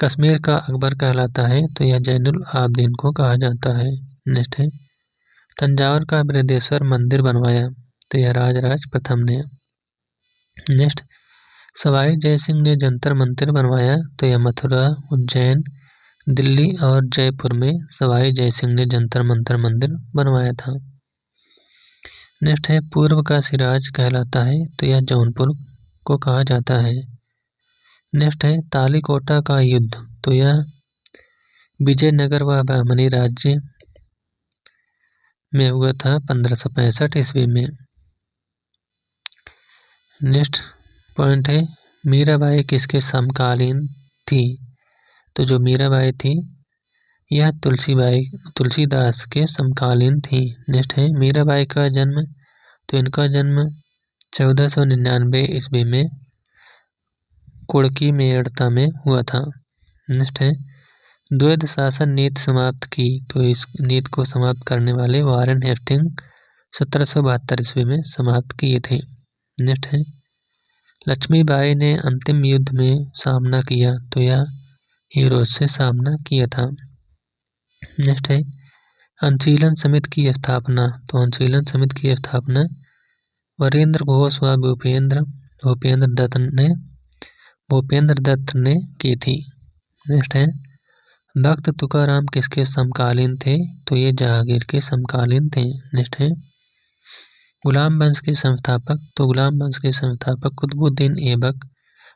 कश्मीर का अकबर कहलाता है। तो यह जैनुल आबदीन को कहा जाता है। नेक्स्ट है तंजावुर का बृहदेश्वर मंदिर बनवाया। तो यह राजराज प्रथम ने। नेक्स्ट सवाई जयसिंह ने जंतर मंतर बनवाया। तो यह मथुरा उज्जैन दिल्ली और जयपुर में सवाई जयसिंह ने जंतर मंतर मंदिर बनवाया था। नेक्स्ट है पूर्व का सिराज कहलाता है। तो यह जौनपुर को कहा जाता है। नेक्स्ट है तालीकोटा का युद्ध। तो यह विजयनगर व बहमनी राज्य में हुआ था 1565 ईस्वी में। नेक्स्ट पॉइंट है मीराबाई किसके समकालीन थी। तो जो मीराबाई थी यह तुलसीदास के समकालीन थी। नेक्स्ट है मीराबाई का जन्म। तो इनका जन्म 1499 ईस्वी में कुड़की मेड़ता में हुआ था। नेक्स्ट है द्वैध शासन नीति समाप्त की। तो इस नीति को समाप्त करने वाले वारेन हेस्टिंग 1772 ईस्वी में समाप्त किए थे। नेक्स्ट है लक्ष्मीबाई ने अंतिम युद्ध में सामना किया। तो यह हीरोज से सामना किया था। नेक्स्ट है अनुशीलन समिति की स्थापना। तो अनुशीलन समिति की स्थापना वरेंद्र घोष व भूपेंद्र दत्त ने की थी। नेक्स्ट है भक्त तुकाराम किसके समकालीन थे। तो ये जहांगीर के समकालीन थे। नेक्स्ट है गुलाम वंश के संस्थापक। तो गुलाम वंश के संस्थापक कुतुबुद्दीन ऐबक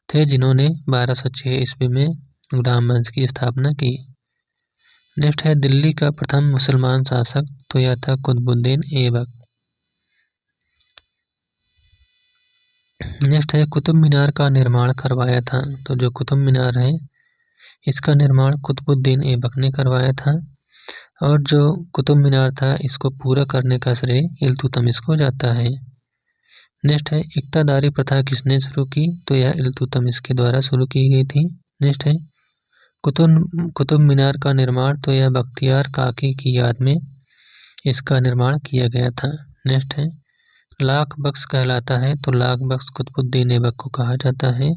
थे जिन्होंने 1206 ईस्वी में गुलाम वंश की स्थापना की। नेक्स्ट है दिल्ली का प्रथम मुसलमान शासक। तो यह था कुतुबुद्दीन ऐबक। नेक्स्ट है कुतुब मीनार का निर्माण करवाया था। तो जो कुतुब मीनार है इसका निर्माण कुतुबुद्दीन ऐबक ने करवाया था। और जो कुतुब मीनार था इसको पूरा करने का श्रेय इल्तुतमिश को जाता है। नेक्स्ट है इक्तादारी प्रथा किसने शुरू की। तो यह इल्तुतमिश के द्वारा शुरू की गई थी। नेक्स्ट है कुतुब मीनार का निर्माण। तो यह बख्तियार काकी की याद में इसका निर्माण किया गया था। नेक्स्ट है लाख बख्श कहलाता है। तो लाख बख्श कुतुबुद्दीन ऐबक को कहा जाता है।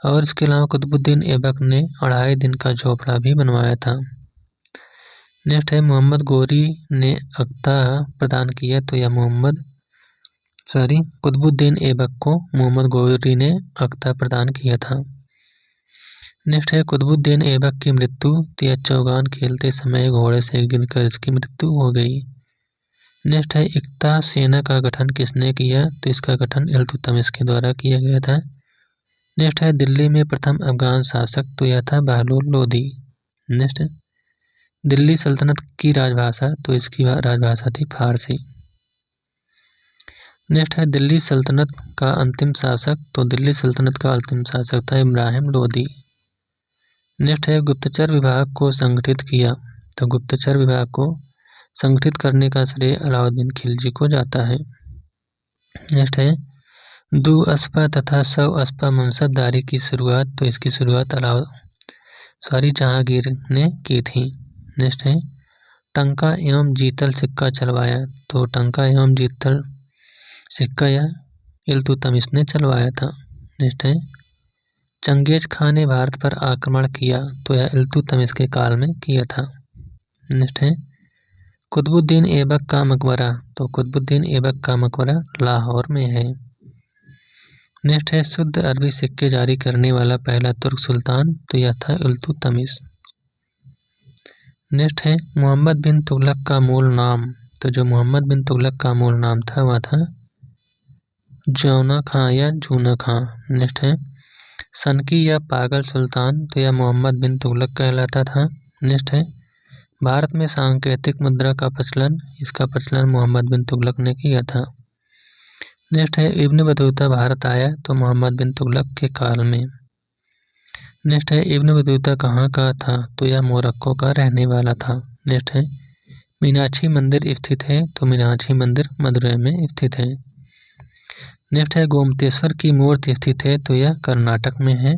और इसके अलावा कुतुबुद्दीन ऐबक ने 2.5 दिन का झोपड़ा भी बनवाया था। नेक्स्ट है मोहम्मद गौरी ने अख्ता प्रदान किया। तो यह कुतुबुद्दीन ऐबक को मोहम्मद गौरी ने अख्ता प्रदान किया था। नेक्स्ट है कुतुबुद्दीन ऐबक की मृत्यु, तो यह चौगान खेलते समय घोड़े से गिरकर इसकी मृत्यु हो गई। नेक्स्ट है इक्ता सेना का गठन किसने किया, तो इसका गठन इल्तुतमिश के द्वारा किया गया था। नेक्स्ट है दिल्ली में प्रथम अफगान शासक, तो यह था बहलोल लोदी। नेक्स्ट है दिल्ली सल्तनत की राजभाषा, तो इसकी राजभाषा थी फारसी। नेक्स्ट है दिल्ली सल्तनत का अंतिम शासक, तो दिल्ली सल्तनत का अंतिम शासक था इब्राहिम लोदी। नेक्स्ट है गुप्तचर विभाग को संगठित किया, तो गुप्तचर विभाग को संगठित करने का श्रेय अलाउद्दीन खिलजी को जाता है। नेक्स्ट है दुअस्पा तथा सवअस्पा मनसबदारी की शुरुआत, तो इसकी शुरुआत जहांगीर ने की थी। नेक्स्ट है टंका एवं जीतल सिक्का चलवाया, तो टंका एवं जीतल सिक्का यह इल्तुतमिश ने चलवाया था। नेक्स्ट है चंगेज खान ने भारत पर आक्रमण किया, तो यह इल्तुतमिश के काल में किया था। नेक्स्ट है कुतुबुद्दीन ऐबक का मकबरा, तो कुतुबुद्दीन ऐबक का मकबरा लाहौर में है। नेक्स्ट है शुद्ध अरबी सिक्के जारी करने वाला पहला तुर्क सुल्तान, तो यह था इल्तुतमिश। नेक्स्ट है मोहम्मद बिन तुगलक का मूल नाम, तो जो मोहम्मद बिन तुगलक का मूल नाम था वह था जौना खां या जूना खां। नेक्स्ट है सनकी या पागल सुल्तान, तो यह मोहम्मद बिन तुगलक कहलाता था। नेक्स्ट है भारत में सांकेतिक मुद्रा का प्रचलन, इसका प्रचलन मोहम्मद बिन तुगलक ने किया था। नेक्स्ट है इब्न बतूता भारत आया, तो मोहम्मद बिन तुगलक के काल में। नेक्स्ट है इब्न बतूता कहाँ का था, तो यह मोरक्को का रहने वाला था। नेक्स्ट है मीनाक्षी मंदिर स्थित है, तो मीनाक्षी मंदिर मदुरै में स्थित है। नेक्स्ट है गोमतेश्वर की मूर्ति स्थित है, तो यह कर्नाटक में है।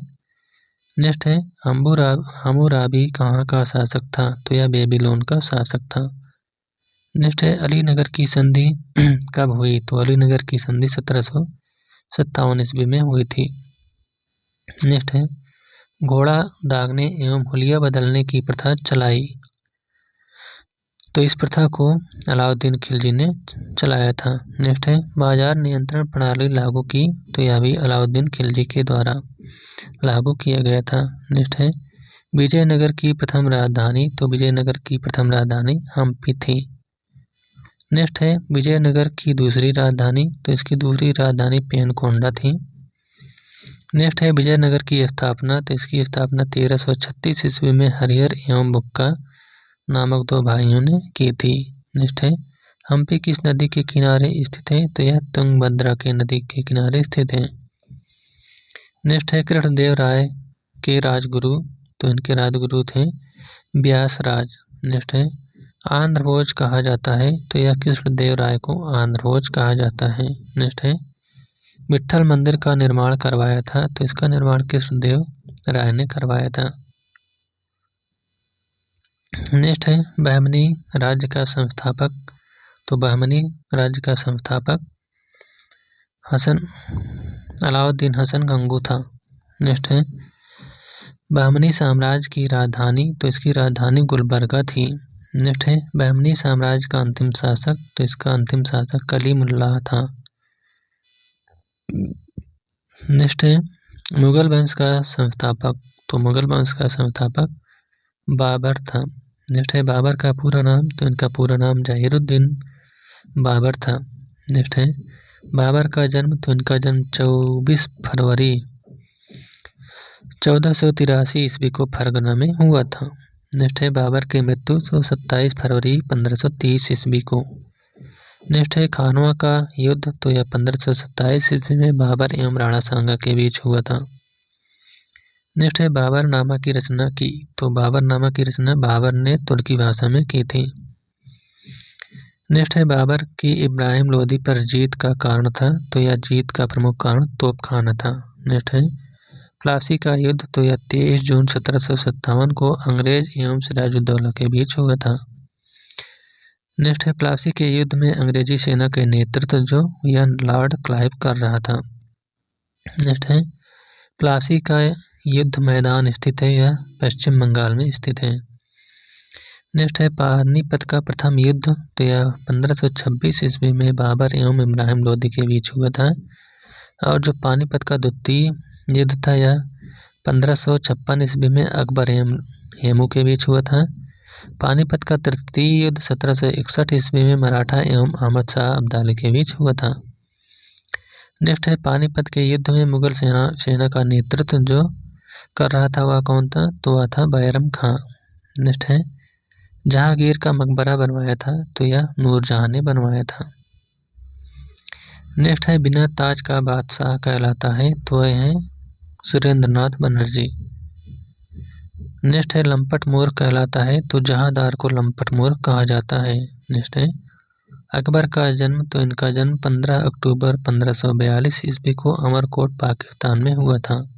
नेक्स्ट है हम्मुराबी कहाँ का शासक था, तो यह बेबीलोन का शासक था। नेक्स्ट है अलीनगर की संधि कब हुई, तो अलीनगर की संधि 1757 ईस्वी में हुई थी। नेक्स्ट है घोड़ा दागने एवं हुलिया बदलने की प्रथा चलाई, तो इस प्रथा को अलाउद्दीन खिलजी ने चलाया था। नेक्स्ट है बाजार नियंत्रण प्रणाली लागू की, तो यह भी अलाउद्दीन खिलजी के द्वारा लागू किया गया था। नेक्स्ट है विजयनगर की प्रथम राजधानी, तो विजयनगर की प्रथम राजधानी हम्पी थी। नेक्स्ट है विजयनगर की दूसरी राजधानी, तो इसकी दूसरी राजधानी पेनकोंडा थी। नेक्स्ट है विजयनगर की स्थापना, तो इसकी स्थापना 1336 ईस्वी में हरिहर एवं बुक्का नामक दो भाइयों ने की थी। नेक्स्ट है हम्पी किस नदी के किनारे स्थित है, तो यह तुंगभद्रा के नदी के किनारे स्थित है। नेक्स्ट है कृष्णदेव राय के राजगुरु, तो इनके राजगुरु थे व्यासराज। नेक्स्ट है आंध्र भोज कहा जाता है, तो यह कृष्णदेव राय को आंध्र भोज कहा जाता है। नेक्स्ट है विट्ठल मंदिर का निर्माण करवाया था, तो इसका निर्माण कृष्णदेव राय ने करवाया था। नेक्स्ट है बहमनी राज्य का संस्थापक, तो बहमनी राज्य का संस्थापक अलाउद्दीन हसन गंगू था। नेक्स्ट है बहमनी साम्राज्य की राजधानी, तो इसकी राजधानी गुलबर्गा थी। नेक्स्ट है बहमनी साम्राज्य का अंतिम शासक, तो इसका अंतिम शासक कलीमुल्लाह था। नेक्स्ट है मुगल वंश का संस्थापक, तो मुगल वंश का संस्थापक बाबर था। नेक्स्ट है बाबर का पूरा नाम, तो इनका पूरा नाम जहीरुद्दीन बाबर था। नेक्स्ट है बाबर का जन्म, तो इनका जन्म 24 फरवरी 1483 ईस्वी को फरगना में हुआ था। नेक्स्ट है बाबर की मृत्यु 27 फरवरी 1530 ईस्वी को। नेक्स्ट है खानवा का युद्ध, तो यह 1527 ईस्वी में बाबर एवं राणा सांगा के बीच हुआ था। नेक्स्ट है बाबरनामा की रचना की, तो बाबरनामा की रचना बाबर ने तुर्की भाषा में की थी। नेक्स्ट है बाबर की इब्राहिम लोदी पर जीत का कारण था, तो यह जीत का प्रमुख कारण तोपखाना था। नेक्स्ट है प्लासी का युद्ध, तो यह 23 जून 1757 को अंग्रेज एवं सिराजुद्दौला के बीच हुआ था। नेक्स्ट है प्लासी के युद्ध में अंग्रेजी सेना के नेतृत्व जो यह लॉर्ड क्लाइव कर रहा था। नेक्स्ट है प्लासी का युद्ध मैदान स्थित है, यह पश्चिम बंगाल में स्थित है। नेक्स्ट है पानीपत का प्रथम युद्ध, तो यह 1526 ईस्वी में बाबर एवं इब्राहिम लोदी के बीच हुआ था। और जो पानीपत का द्वितीय युद्ध था यह 1556 ईस्वी में अकबर एवं हेमू के बीच हुआ था। पानीपत का तृतीय युद्ध 1761 ईस्वी में मराठा एवं अहमद शाह अब्दाली के बीच हुआ था। नेक्स्ट है पानीपत के युद्ध में मुगल सेना का नेतृत्व जो कर रहा था वह कौन था, तो वह था बैरम खां। नेक्स्ट है जहांगीर का मकबरा बनवाया था, तो यह नूरजहां ने बनवाया था। नेक्स्ट है बिना ताज का बादशाह कहलाता है, तो यह है सुरेंद्रनाथ बनर्जी। नेक्स्ट है लंपट मोर कहलाता है, तो जहांदार को लंपट मोर कहा जाता है। नेक्स्ट है अकबर का जन्म, तो इनका जन्म 15 अक्टूबर 1542 ईस्वी को अमरकोट पाकिस्तान में हुआ था।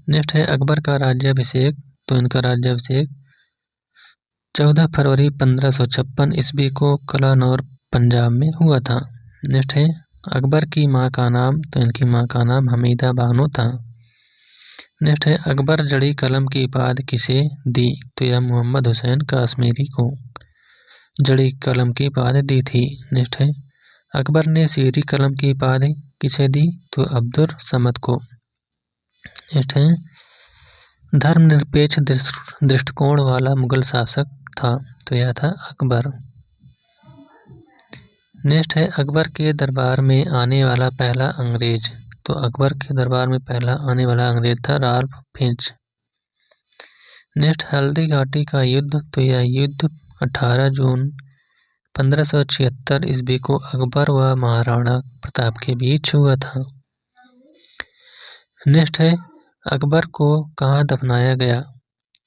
नेक्स्ट है अकबर का राज्याभिषेक, तो इनका राज्याभिषेक 14 फरवरी 1556 ईस्वी को कलानौर पंजाब में हुआ था। नेक्स्ट है अकबर की माँ का नाम, तो इनकी माँ का नाम हमीदा बानो था। नेक्स्ट है अकबर जड़ी कलम की उपाधि किसे दी, तो यह मोहम्मद हुसैन काश्मीरी को जड़ी कलम की उपाधि दी थी। नेक्स्ट है अकबर ने सीरी कलम की उपाधि किसे दी, तो अब्दुल समद को। नेक्स्ट है धर्मनिरपेक्ष दृष्टिकोण वाला मुगल शासक था, तो यह था अकबर। नेक्स्ट है अकबर के दरबार में आने वाला पहला अंग्रेज, तो अकबर के दरबार में पहला आने वाला अंग्रेज था Ralph Finch. Next Haldi Ghati का युद्ध, तो यह युद्ध 18 जून 1576 ईस्वी को अकबर व महाराणा प्रताप के बीच हुआ था। नेक्स्ट है अकबर को कहाँ दफनाया गया,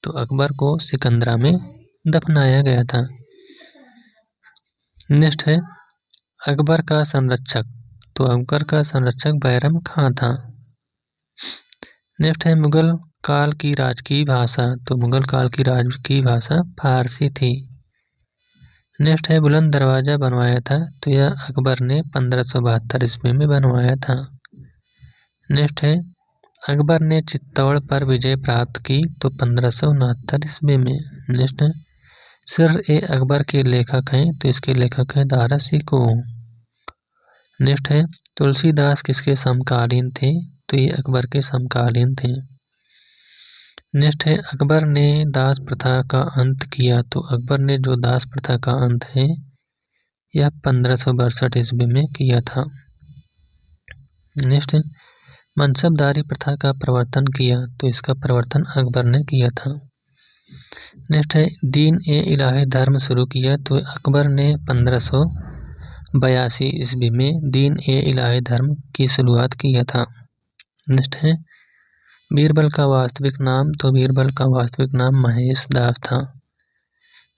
तो अकबर को सिकंदरा में दफनाया गया था। नेक्स्ट है अकबर का संरक्षक, तो अकबर का संरक्षक बैरम खां था। नेक्स्ट है मुगल काल की राजकीय भाषा, तो मुगल काल की राजकीय भाषा फारसी थी। नेक्स्ट है बुलंद दरवाजा बनवाया था, तो यह अकबर ने 1572 ईस्वी में बनवाया था। नेक्स्ट है अकबर ने चित्तौड़ पर विजय प्राप्त की, तो 1569 ईस्वी में। नेक्स्ट है सिर ए अकबर के लेखक हैं, तो इसके लेखक हैं दारा शिकोह। नेक्स्ट है तुलसीदास किसके समकालीन थे, तो ये अकबर के समकालीन थे। नेक्स्ट है अकबर ने दास प्रथा का अंत किया, तो अकबर ने जो दास प्रथा का अंत है यह 1562 ईस्वी में किया था। नेक्स्ट है मनसबदारी प्रथा का प्रवर्तन किया, तो इसका प्रवर्तन अकबर ने किया था। नेक्स्ट है दीन ए इलाही धर्म शुरू किया, तो अकबर ने 1582 ईस्वी में दीन ए इलाही धर्म की शुरुआत किया था। नेक्स्ट है बीरबल का वास्तविक नाम, तो बीरबल का वास्तविक नाम महेश दास था।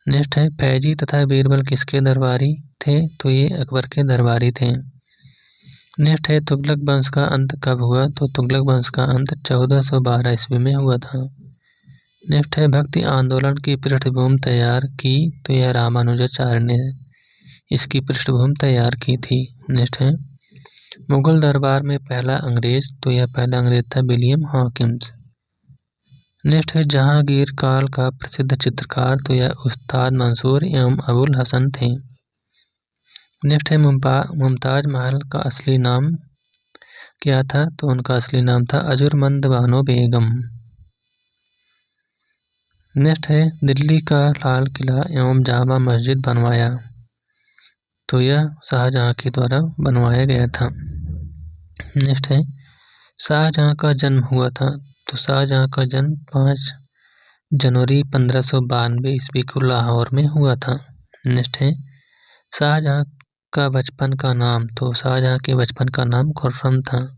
नेक्स्ट है फैजी तथा बीरबल किसके दरबारी थे, तो ये अकबर के दरबारी थे। नेक्स्ट है तुगलक वंश का अंत कब हुआ, तो तुगलक वंश का अंत 1412 ईस्वी में हुआ था। नेक्स्ट है भक्ति आंदोलन की पृष्ठभूमि तैयार की, तो यह रामानुजाचार्य ने इसकी पृष्ठभूमि तैयार की थी। नेक्स्ट है मुगल दरबार में पहला अंग्रेज, तो यह पहला अंग्रेज था विलियम हॉकिंस। नेक्स्ट है जहांगीर काल का प्रसिद्ध चित्रकार, तो यह उस्ताद मंसूर एवं अबुल हसन थे। नेक्स्ट है मुमताज महल का असली नाम क्या था, तो उनका असली नाम था अजुरमंद बानो बेगम। नेक्स्ट है दिल्ली का लाल किला एवं जामा मस्जिद बनवाया, तो यह शाहजहां के द्वारा बनवाया गया था। नेक्स्ट है शाहजहां का जन्म हुआ था, तो शाहजहां का जन्म 5 जनवरी 1592 ईस्वी को लाहौर में हुआ था। नेक्स्ट है शाहजहां का बचपन का नाम, तो शाहजहां के बचपन का नाम खुर्रम था।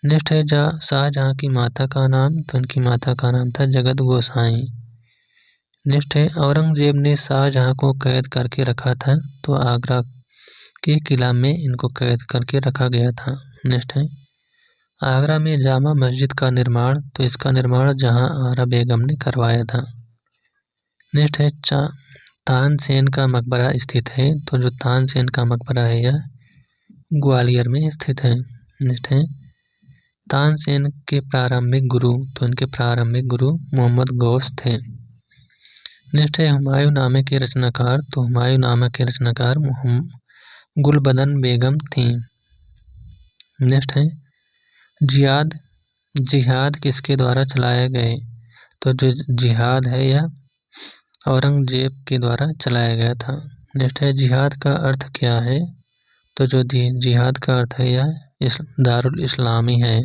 नेक्स्ट है शाहजहां की माता का नाम, तो इनकी माता का नाम था जगत गोसाई। नेक्स्ट है औरंगजेब ने शाहजहां को कैद करके रखा था, तो आगरा के किला में इनको कैद करके रखा गया था। नेक्स्ट है आगरा में जामा मस्जिद का निर्माण, तो इसका निर्माण जहां आरा बेगम ने करवाया था। नेक्स्ट है तानसेन का मकबरा स्थित है, तो जो तानसेन का मकबरा है यह ग्वालियर में स्थित है। नेक्स्ट है तानसेन के प्रारंभिक गुरु, तो इनके प्रारंभिक गुरु मोहम्मद गौस थे। नेक्स्ट है हुमायूंनामे के रचनाकार, तो हुमायूंनामा के रचनाकार गुलबदन बेगम थी। नेक्स्ट है जियाद जिहाद किसके द्वारा चलाए गए? तो जो जिहाद है यह औरंगजेब के द्वारा चलाया गया था। नेक्स्ट है जिहाद का अर्थ क्या है? तो जो जिहाद का अर्थ है यह दारुल इस्लामी है।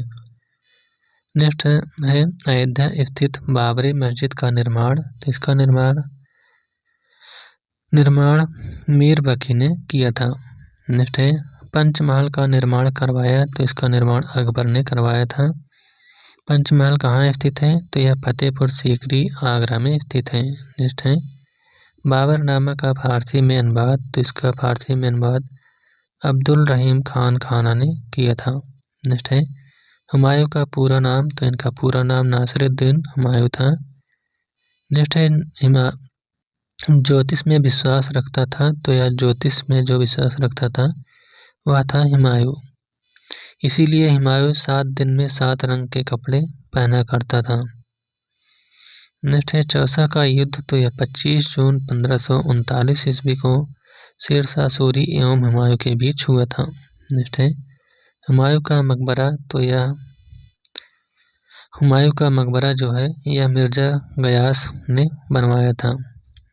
नेक्स्ट है अयोध्या स्थित बाबरी मस्जिद का निर्माण। तो इसका निर्माण मीर बखी ने किया था। नेक्स्ट है पंचमहल का निर्माण करवाया। तो इसका निर्माण अकबर ने करवाया था। पंचमहल कहाँ स्थित है? तो यह फतेहपुर सीकरी आगरा में स्थित है। नेक्स्ट है बाबरनामा का फारसी में अनुवाद। तो इसका फारसी में अनुवाद अब्दुल रहीम खान खाना ने किया था। नेक्स्ट है हुमायूं का पूरा नाम। तो इनका पूरा नाम नासिरुद्दीन हुमायूं था। नेक्स्ट है ज्योतिष में विश्वास रखता था। तो यह ज्योतिष में जो विश्वास रखता था वह था हुमायूं। इसीलिए हुमायूं 7 दिन में 7 रंग के कपड़े पहना करता था। नेक्स्ट है चौसा का युद्ध। तो यह 25 जून 1539 ईस्वी को शेरशाह सूरी एवं हुमायूं के बीच हुआ था। नेक्स्ट है हुमायूं का मकबरा। तो यह हुमायूं का मकबरा जो है यह मिर्जा गयास ने बनवाया था।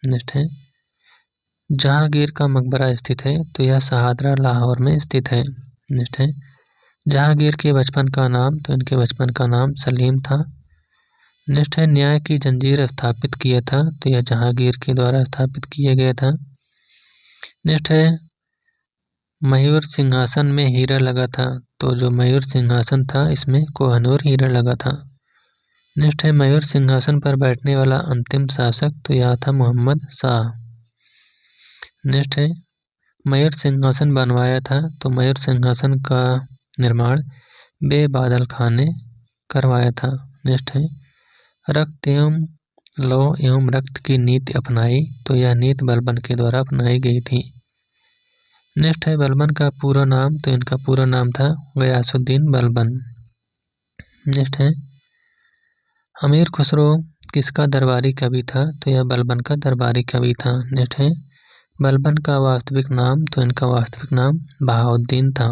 नेक्स्ट है जहांगीर का मकबरा स्थित है। तो यह शहादरा लाहौर में स्थित है। नेक्स्ट है जहांगीर के बचपन का नाम। तो इनके बचपन का नाम सलीम था। नेक्स्ट है न्याय की जंजीर स्थापित किया था। तो यह जहांगीर के द्वारा स्थापित किया गया था। नेक्स्ट है मयूर सिंहासन में हीरा लगा था। तो जो मयूर सिंहासन था इसमें कोहनूर हीरा लगा था। नेक्स्ट है मयूर सिंहासन पर बैठने वाला अंतिम शासक। तो यह था मोहम्मद शाह। नेक्स्ट है मयूर सिंहासन बनवाया था। तो मयूर सिंहासन का निर्माण बेबादल खान ने करवाया था। नेक्स्ट है रक्त एवं लौह एवं रक्त की नीति अपनाई। तो यह नीति बलबन के द्वारा अपनाई गई थी। नेक्स्ट है बलबन का पूरा नाम। तो इनका पूरा नाम था गयासुद्दीन बलबन। नेक्स्ट है अमीर खुसरो किसका दरबारी कवि था? तो यह बलबन का दरबारी कवि था। नेक्स्ट है बलबन का वास्तविक नाम। तो इनका वास्तविक नाम बहाउद्दीन था।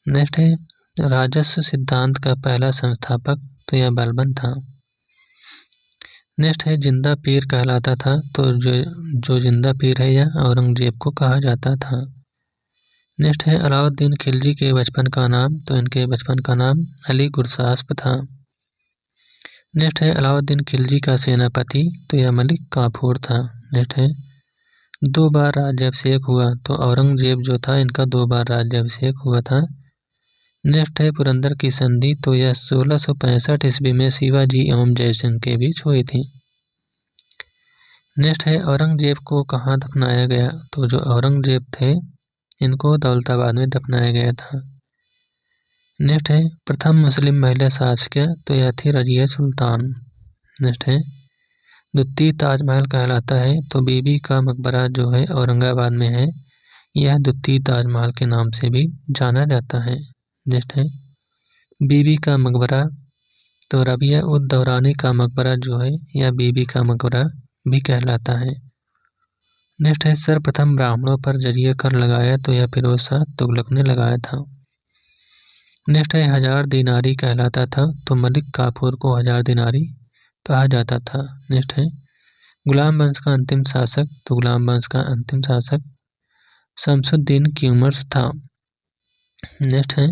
नेक्स्ट है राजस्व सिद्धांत का पहला संस्थापक। तो यह बलबन था। नेक्स्ट है जिंदा पीर कहलाता था। तो जो जिंदा पीर है यह औरंगजेब को कहा जाता था। नेक्स्ट है अलाउद्दीन खिलजी के बचपन का नाम। तो इनके बचपन का नाम अली गुरसास्प था। नेक्स्ट है अलाउद्दीन खिलजी का सेनापति। तो यह मलिक काफूर था। नेक्स्ट है 2 बार राज्याभिषेक हुआ। तो औरंगजेब जो था इनका 2 बार राज्याभिषेक हुआ था। नेक्स्ट है पुरंदर की संधि। तो यह 1665 ईस्वी में शिवाजी एवं जयसिंह के बीच हुई थी। नेक्स्ट है औरंगजेब को कहाँ दफनाया गया? तो जो औरंगजेब थे इनको दौलताबाद में दफनाया गया था। नेक्स्ट है प्रथम मुस्लिम महिला शासक। तो यह थी रजिया सुल्तान। नेक्स्ट है द्वितीय ताजमहल कहलाता है। तो बीबी का मकबरा जो है औरंगाबाद में है यह द्वितीय ताजमहल के नाम से भी जाना जाता है। नेक्स्ट है बीबी का मकबरा। तो रबिया उद दौरानी का मकबरा जो है यह बीबी का मकबरा भी कहलाता है। नेक्स्ट है सर्वप्रथम ब्राह्मणों पर जजिया कर लगाया। तो यह फिरोज शाह तुगलक ने लगाया था। नेक्स्ट है 1000 दिनारी कहलाता था। तो मलिक काफूर को 1000 दिनारी कहा जाता था। नेक्स्ट है गुलाम वंश का अंतिम शासक। तो गुलाम वंश का अंतिम शासक शमसुद्दीन की उम्र था। नेक्स्ट है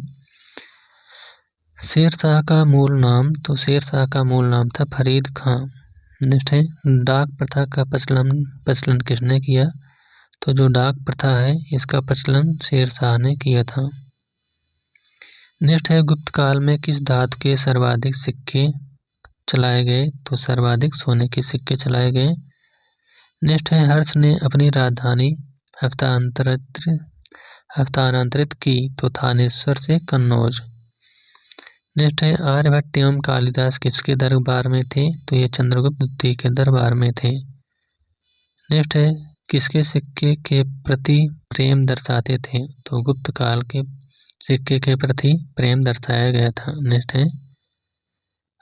शेरशाह का मूल नाम। तो शेरशाह का मूल नाम था फरीद खां। नेक्स्ट है डाक प्रथा का प्रचलन किसने किया? तो जो डाक प्रथा है इसका प्रचलन शेरशाह ने किया था। नेक्स्ट है गुप्त काल में किस धातु के सर्वाधिक सिक्के चलाए गए? तो सर्वाधिक सोने के सिक्के चलाए गए। नेक्स्ट है हर्ष ने अपनी राजधानी हस्तांतरित की। तो थानेश्वर से कन्नौज। नेक्स्ट है आर्यभट्ट एवं कालिदास किसके दरबार में थे? तो ये चंद्रगुप्त द्वितीय के दरबार में थे। नेक्स्ट है किसके सिक्के के प्रति प्रेम दर्शाते थे? तो गुप्त काल के सिक्के के प्रति प्रेम दर्शाया गया था। नेक्स्ट है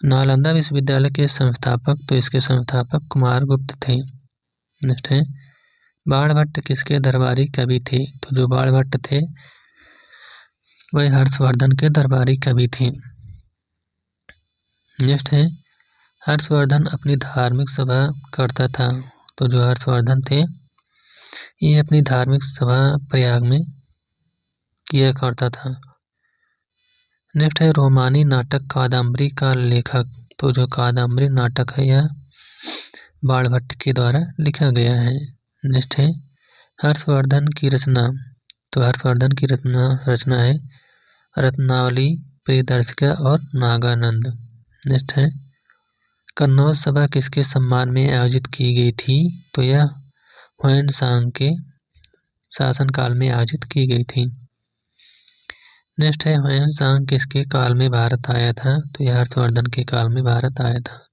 नालंदा विश्वविद्यालय के संस्थापक। तो इसके संस्थापक कुमारगुप्त थे। नेक्स्ट है बाणभट्ट किसके दरबारी कवि थे? तो जो बाणभट्ट थे वह हर्षवर्धन के दरबारी कवि थे। नेक्स्ट है हर्षवर्धन अपनी धार्मिक सभा करता था। तो जो हर्षवर्धन थे ये अपनी धार्मिक सभा प्रयाग में किया करता था। नेक्स्ट है रोमानी नाटक कादम्बरी का लेखक। तो जो कादम्बरी नाटक है यह बाणभट्ट के द्वारा लिखा गया है। नेक्स्ट है हर्षवर्धन की रचना। तो हर्षवर्धन की रचना है रत्नावली, प्रियदर्शिका और नागानंद। नेक्स्ट है कन्नौज सभा किसके सम्मान में आयोजित की गई थी। तो यह ह्वेन-त्सांग के शासनकाल में आयोजित की गई थी। नेक्स्ट है ह्वेन-त्सांग किसके काल में भारत आया था। तो यह हर्षवर्धन के काल में भारत आया था।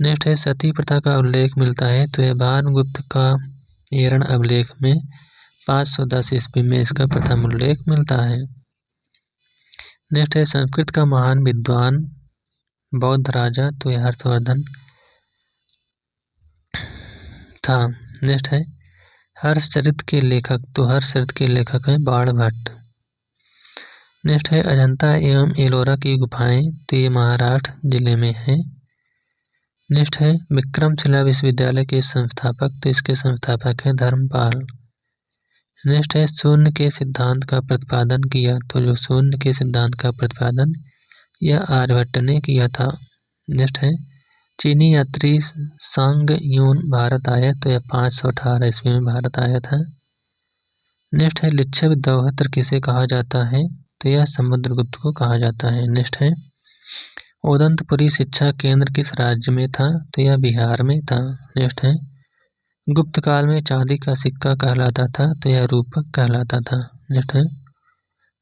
नेक्स्ट है सती प्रथा का उल्लेख मिलता है। तो यह भानुगुप्त का एरण अभिलेख में 510 ईस्वी में इसका प्रथम उल्लेख मिलता है। नेक्स्ट है संस्कृत का महान विद्वान बौद्ध राजा। तो यह हर्षवर्धन था। नेक्स्ट है हर्षचरित के लेखक। तो हर्षचरित के लेखक हैं बाणभट्ट। नेक्स्ट है अजंता एवं एलोरा की गुफाएं। तो ये महाराष्ट्र जिले में है। नेक्स्ट है विक्रमशिला विश्वविद्यालय के संस्थापक। तो इसके संस्थापक है धर्मपाल। नेक्स्ट है शून्य के सिद्धांत का प्रतिपादन किया। तो जो शून्य के सिद्धांत का प्रतिपादन यह आर्यभट्ट ने किया था। नेक्स्ट है चीनी यात्री सांग यून भारत आया। तो यह 518 ईस्वी में भारत आया था। नेक्स्ट है लिच्छवी दोहत्र किसे कहा जाता है। तो यह समुद्रगुप्त को कहा जाता है। नेक्स्ट है उदंतपुरी शिक्षा केंद्र किस राज्य में था। तो यह बिहार में था। नेक्स्ट है गुप्त काल में चांदी का सिक्का कहलाता था। तो यह रूपक कहलाता था। नेक्स्ट है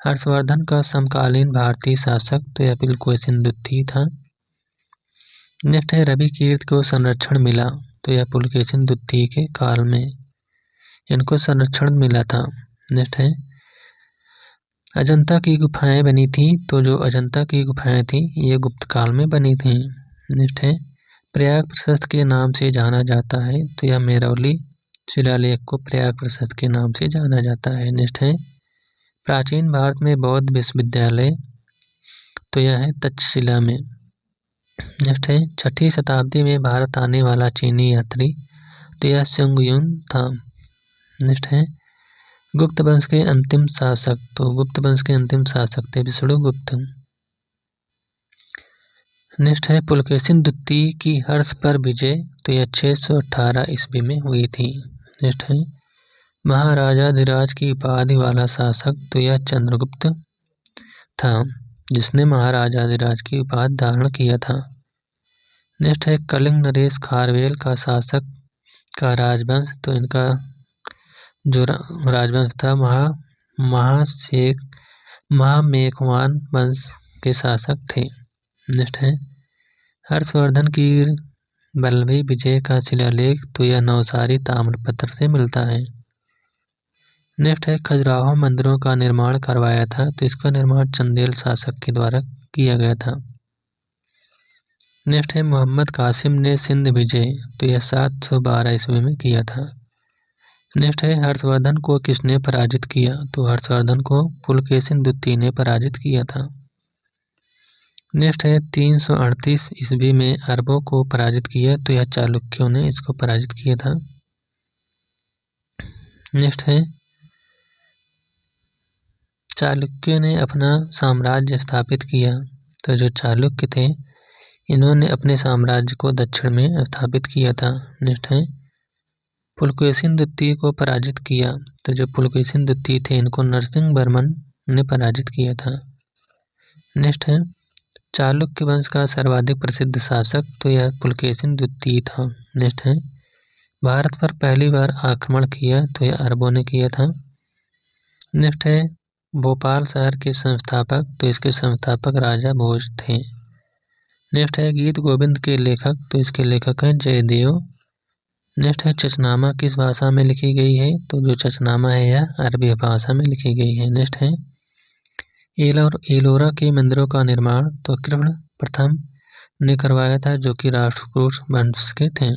हर्षवर्धन का समकालीन भारतीय शासक। तो यह पुलकेशिन द्वितीय था। नेक्स्ट है रवि कीर्ति को संरक्षण मिला। तो यह पुलकेशिन द्वितीय के काल में इनको संरक्षण मिला था। नेक्स्ट है अजंता की गुफाएं बनी थी। तो जो अजंता की गुफाएं थी ये गुप्त काल में बनी थी। नेक्स्ट है प्रयाग प्रशस्त के नाम से जाना जाता है। तो यह मेरौली शिलालेख को प्रयाग प्रशस्त के नाम से जाना जाता है। नेक्स्ट है प्राचीन भारत में बौद्ध विश्वविद्यालय। तो यह है तक्षशिला में। नेक्स्ट है 6ठी शताब्दी में भारत आने वाला चीनी यात्री। तो यह सुंगयुन था। नेक्स्ट है गुप्त वंश के अंतिम शासक। तो गुप्त वंश के अंतिम शासक थे विष्णुगुप्त। नेक्स्ट है पुलकेशिन द्वितीय की हर्ष पर विजय। तो यह 618 ईस्वी में हुई थी। नेक्स्ट है महाराजाधिराज की उपाधि वाला शासक। तो यह चंद्रगुप्त था जिसने महाराजाधिराज की उपाधि धारण किया था। नेक्स्ट है कलिंग नरेश खारवेल का शासक का राजवंश। तो इनका जो राजवंश था महामेखवान वंश के शासक थे। नेक्स्ट है हर्षवर्धन की बल्लभी विजय का शिलालेख। तो यह नवसारी ताम्रपत्र से मिलता है। नेक्स्ट है खजुराहो मंदिरों का निर्माण करवाया था। तो इसका निर्माण चंदेल शासक के द्वारा किया गया था। नेक्स्ट है मोहम्मद कासिम ने सिंध विजय। तो यह 712 ईस्वी में किया था। नेक्स्ट है हर्षवर्धन को किसने पराजित किया। तो हर्षवर्धन को पुलकेशिन द्वितीय ने पराजित किया था। नेक्स्ट है 338 ईस्वी में अरबों को पराजित किया। तो यह चालुक्यों ने इसको पराजित किया था। नेक्स्ट है चालुक्यों ने अपना साम्राज्य स्थापित किया। तो जो चालुक्य थे इन्होंने अपने साम्राज्य को दक्षिण में स्थापित किया था। नेक्स्ट है पुलकेशिन द्वितीय को पराजित किया। तो जो पुलकेशिन द्वितीय थे इनको नरसिंह वर्मन ने पराजित किया था। नेक्स्ट है चालुक्य वंश का सर्वाधिक प्रसिद्ध शासक। तो यह पुलकेशिन द्वितीय था। नेक्स्ट है भारत पर पहली बार आक्रमण किया। तो यह अरबों ने किया था। नेक्स्ट है भोपाल शहर के संस्थापक। तो इसके संस्थापक राजा भोज थे। नेक्स्ट है गीत गोविंद के लेखक। तो इसके लेखक हैं जयदेव। नेक्स्ट है चचनामा किस भाषा में लिखी गई है। तो जो चचनामा है यह अरबी भाषा में लिखी गई है। नेक्स्ट है एलोरा के मंदिरों का निर्माण तो कृष्ण प्रथम ने करवाया था जो कि राष्ट्रकूट वंश के थे।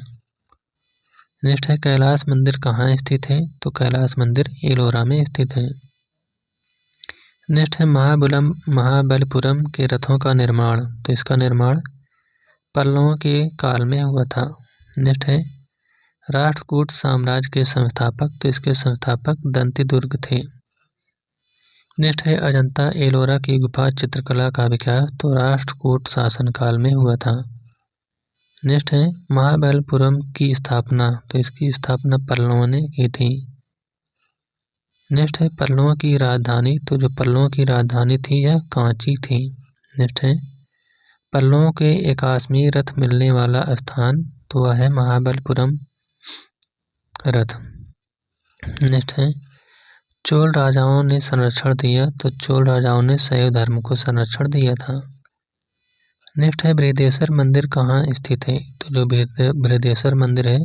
नेक्स्ट है कैलाश मंदिर कहाँ स्थित है। तो कैलाश मंदिर एलोरा में स्थित है। नेक्स्ट है महाबलीपुरम के रथों का निर्माण, तो इसका निर्माण पल्लवों के काल में हुआ था। नेक्स्ट है राष्ट्रकूट साम्राज्य के संस्थापक, तो इसके संस्थापक दंतीदुर्ग थे। नेक्स्ट है अजंता एलोरा की गुफा चित्रकला का विकास, तो राष्ट्रकूट शासनकाल में हुआ था। नेक्स्ट है महाबलीपुरम की स्थापना, तो इसकी स्थापना पल्लवों ने की थी। नेक्स्ट है पल्लवों की राजधानी, तो जो पल्लवों की राजधानी थी यह कांची थी। नेक्स्ट है पल्लवों के एकात्मकीय रथ मिलने वाला स्थान, तो वह है महाबलीपुरम रथ। नेक्स्ट है चोल राजाओं ने संरक्षण दिया, तो चोल राजाओं ने शैव धर्म को संरक्षण दिया था। नेक्स्ट है बृहदेश्वर मंदिर कहाँ स्थित है, तो जो बृहदेश्वर मंदिर है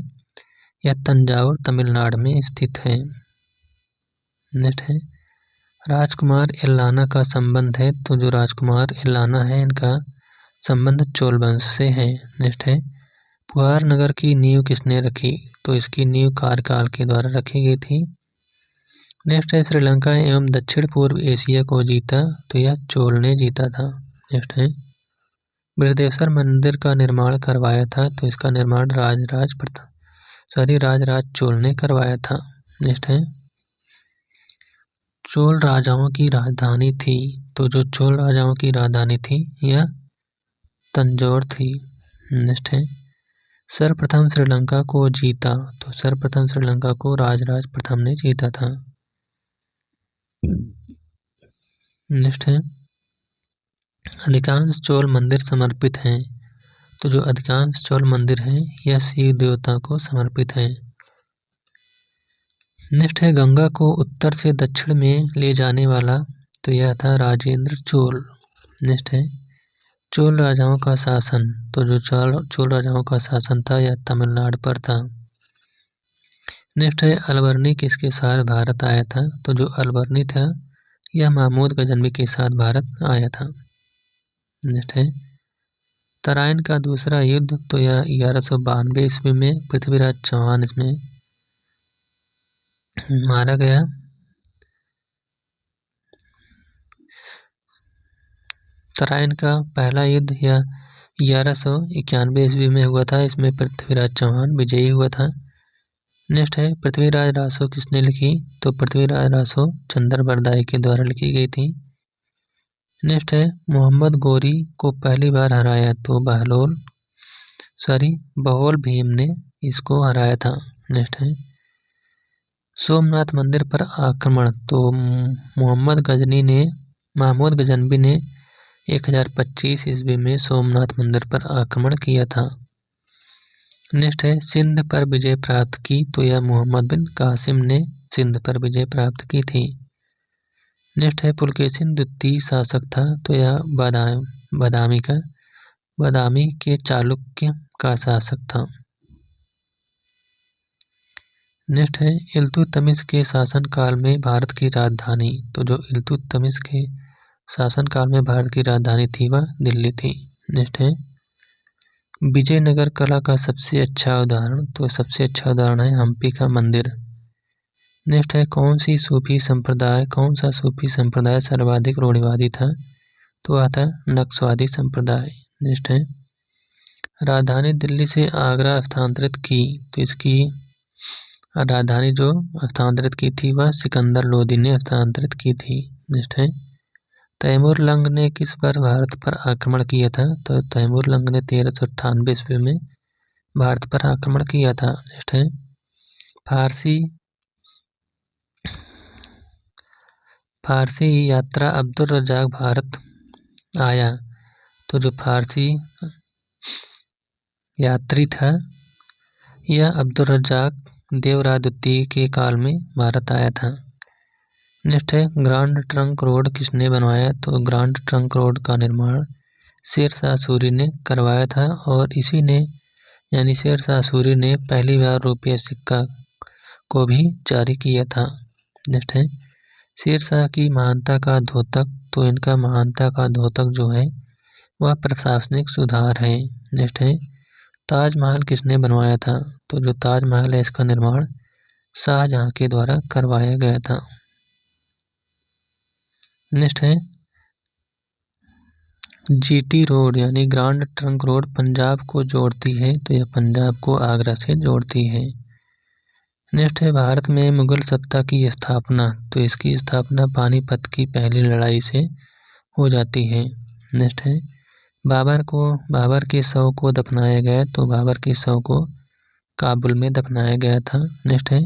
यह तंजावुर तमिलनाडु में स्थित है। नेक्स्ट है राजकुमार इल्लाना का संबंध है, तो जो राजकुमार इल्लाना है इनका संबंध चोल वंश से है। नेक्स्ट है पुहार नगर की नींव किसने रखी, तो इसकी नींव कार्यकाल के द्वारा रखी गई थी। नेक्स्ट है श्रीलंका एवं दक्षिण पूर्व एशिया को जीता, तो यह चोल ने जीता था। नेक्स्ट है बृहदेश्वर मंदिर का निर्माण करवाया था, तो इसका निर्माण राजराज चोल ने करवाया था। नेक्स्ट है चोल राजाओं की राजधानी थी, तो जो चोल राजाओं की राजधानी थी यह तंजौर थी। नेक्स्ट है सर्वप्रथम श्रीलंका को जीता, तो सर्वप्रथम श्रीलंका को राजराज प्रथम ने जीता था। नेक्स्ट है अधिकांश चोल मंदिर समर्पित हैं, तो जो अधिकांश चोल मंदिर हैं यह शिव देवता को समर्पित हैं। नेक्स्ट है गंगा को उत्तर से दक्षिण में ले जाने वाला, तो यह था राजेंद्र चोल। नेक्स्ट है चोल राजाओं का शासन, तो जो चोल राजाओं का शासन था यह तमिलनाडु पर था। नेक्स्ट है अलबर्नी किसके साथ भारत आया था, तो जो अलबर्नी था यह महमूद गजनवी के साथ भारत आया था। नेक्स्ट है तराइन का दूसरा युद्ध, तो यह 1192 ईस्वी में पृथ्वीराज चौहान इसमें मारा गया। तराइन का पहला युद्ध यह 1191 ईस्वी में हुआ था, इसमें पृथ्वीराज चौहान विजयी हुआ था। नेक्स्ट है पृथ्वीराज रासो किसने लिखी, तो पृथ्वीराज रासो चंद्रबरदाई के द्वारा लिखी गई थी। नेक्स्ट है मोहम्मद गोरी को पहली बार हराया, तो बहोल भीम ने इसको हराया था। नेक्स्ट है सोमनाथ मंदिर पर आक्रमण, तो महमूद गजनवी ने 1025 ईस्वी में सोमनाथ मंदिर पर आक्रमण किया था। नेक्स्ट है सिंध पर विजय प्राप्त की, तो यह मोहम्मद बिन कासिम ने सिंध पर विजय प्राप्त की थी। नेक्स्ट है पुलकेशिन द्वितीय शासक था, तो यह बादामी के चालुक्य का शासक था। नेक्स्ट है इल्तुतमिश के शासनकाल में भारत की राजधानी, तो जो इल्तुतमिश के शासनकाल में भारत की राजधानी थी वह दिल्ली थी। नेक्स्ट है विजयनगर कला का सबसे अच्छा उदाहरण, तो सबसे अच्छा उदाहरण है हम्पी का मंदिर। नेक्स्ट है कौन सा सूफी संप्रदाय सर्वाधिक रूढ़िवादी था, तो वह था नक्सवादी संप्रदाय। नेक्स्ट है राजधानी दिल्ली से आगरा स्थानांतरित की, तो इसकी राजधानी जो स्थानांतरित की थी वह सिकंदर लोदी ने स्थानांतरित की थी। नेक्स्ट है तैमूर लंग ने किस बार भारत पर आक्रमण किया था, तो तैमूर लंग ने 1398 ईस्वी में भारत पर आक्रमण किया था। नेक्स्ट है फारसी यात्रा अब्दुल रज्जाक भारत आया, तो जो फारसी यात्री था यह अब्दुल रज्जाक देवराय द्वितीय के काल में भारत आया था। नेक्स्ट है ग्रांड ट्रंक रोड किसने बनवाया, तो ग्रांड ट्रंक रोड का निर्माण शेरशाह सूरी ने करवाया था, और इसी ने यानी शेरशाह सूरी ने पहली बार रुपये सिक्का को भी जारी किया था। नेक्स्ट है शेरशाह की महानता का द्योतक, तो इनका महानता का द्योतक जो है वह प्रशासनिक सुधार है। नेक्स्ट है ताजमहल किसने बनवाया था, तो जो ताजमहल है इसका निर्माण शाहजहां के द्वारा करवाया गया था। नेक्स्ट है जीटी रोड यानी ग्रांड ट्रंक रोड पंजाब को जोड़ती है, तो यह पंजाब को आगरा से जोड़ती है। नेक्स्ट है भारत में मुगल सत्ता की स्थापना, तो इसकी स्थापना पानीपत की पहली लड़ाई से हो जाती है। नेक्स्ट है बाबर के शव को दफनाया गया, तो बाबर के शव को काबुल में दफनाया गया था। नेक्स्ट है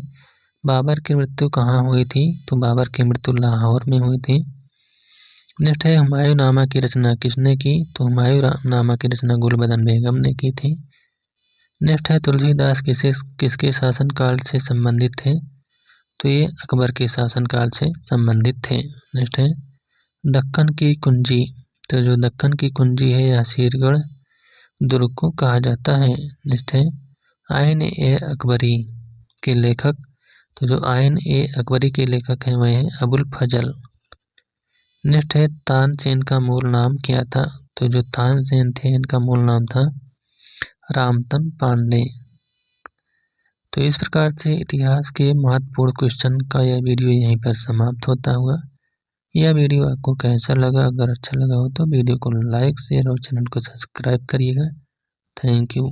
बाबर की मृत्यु कहाँ हुई थी, तो बाबर की मृत्यु लाहौर में हुई थी। नेक्स्ट है हुमायूंनामा की रचना किसने की, तो हुमायूंनामा की रचना गुलबदन बेगम ने की थी। नेक्स्ट है तुलसीदास किसके शासनकाल से संबंधित थे, तो ये अकबर के शासनकाल से संबंधित थे। नेक्स्ट है दक्कन की कुंजी, तो जो दक्कन की कुंजी है यह सीरगढ़ दुर्ग को कहा जाता है। नेक्स्ट है आइन ए अकबरी के लेखक, तो जो आइन ए अकबरी के लेखक हैं वह हैं अबुल फजल। नेक्स्ट है तानसेन का मूल नाम क्या था, तो जो तानसेन थे इनका मूल नाम था रामतन पांडे। तो इस प्रकार से इतिहास के महत्वपूर्ण क्वेश्चन का यह वीडियो यहीं पर समाप्त होता हुआ। यह वीडियो आपको कैसा लगा, अगर अच्छा लगा हो तो वीडियो को लाइक शेयर और चैनल को सब्सक्राइब करिएगा। Thank you.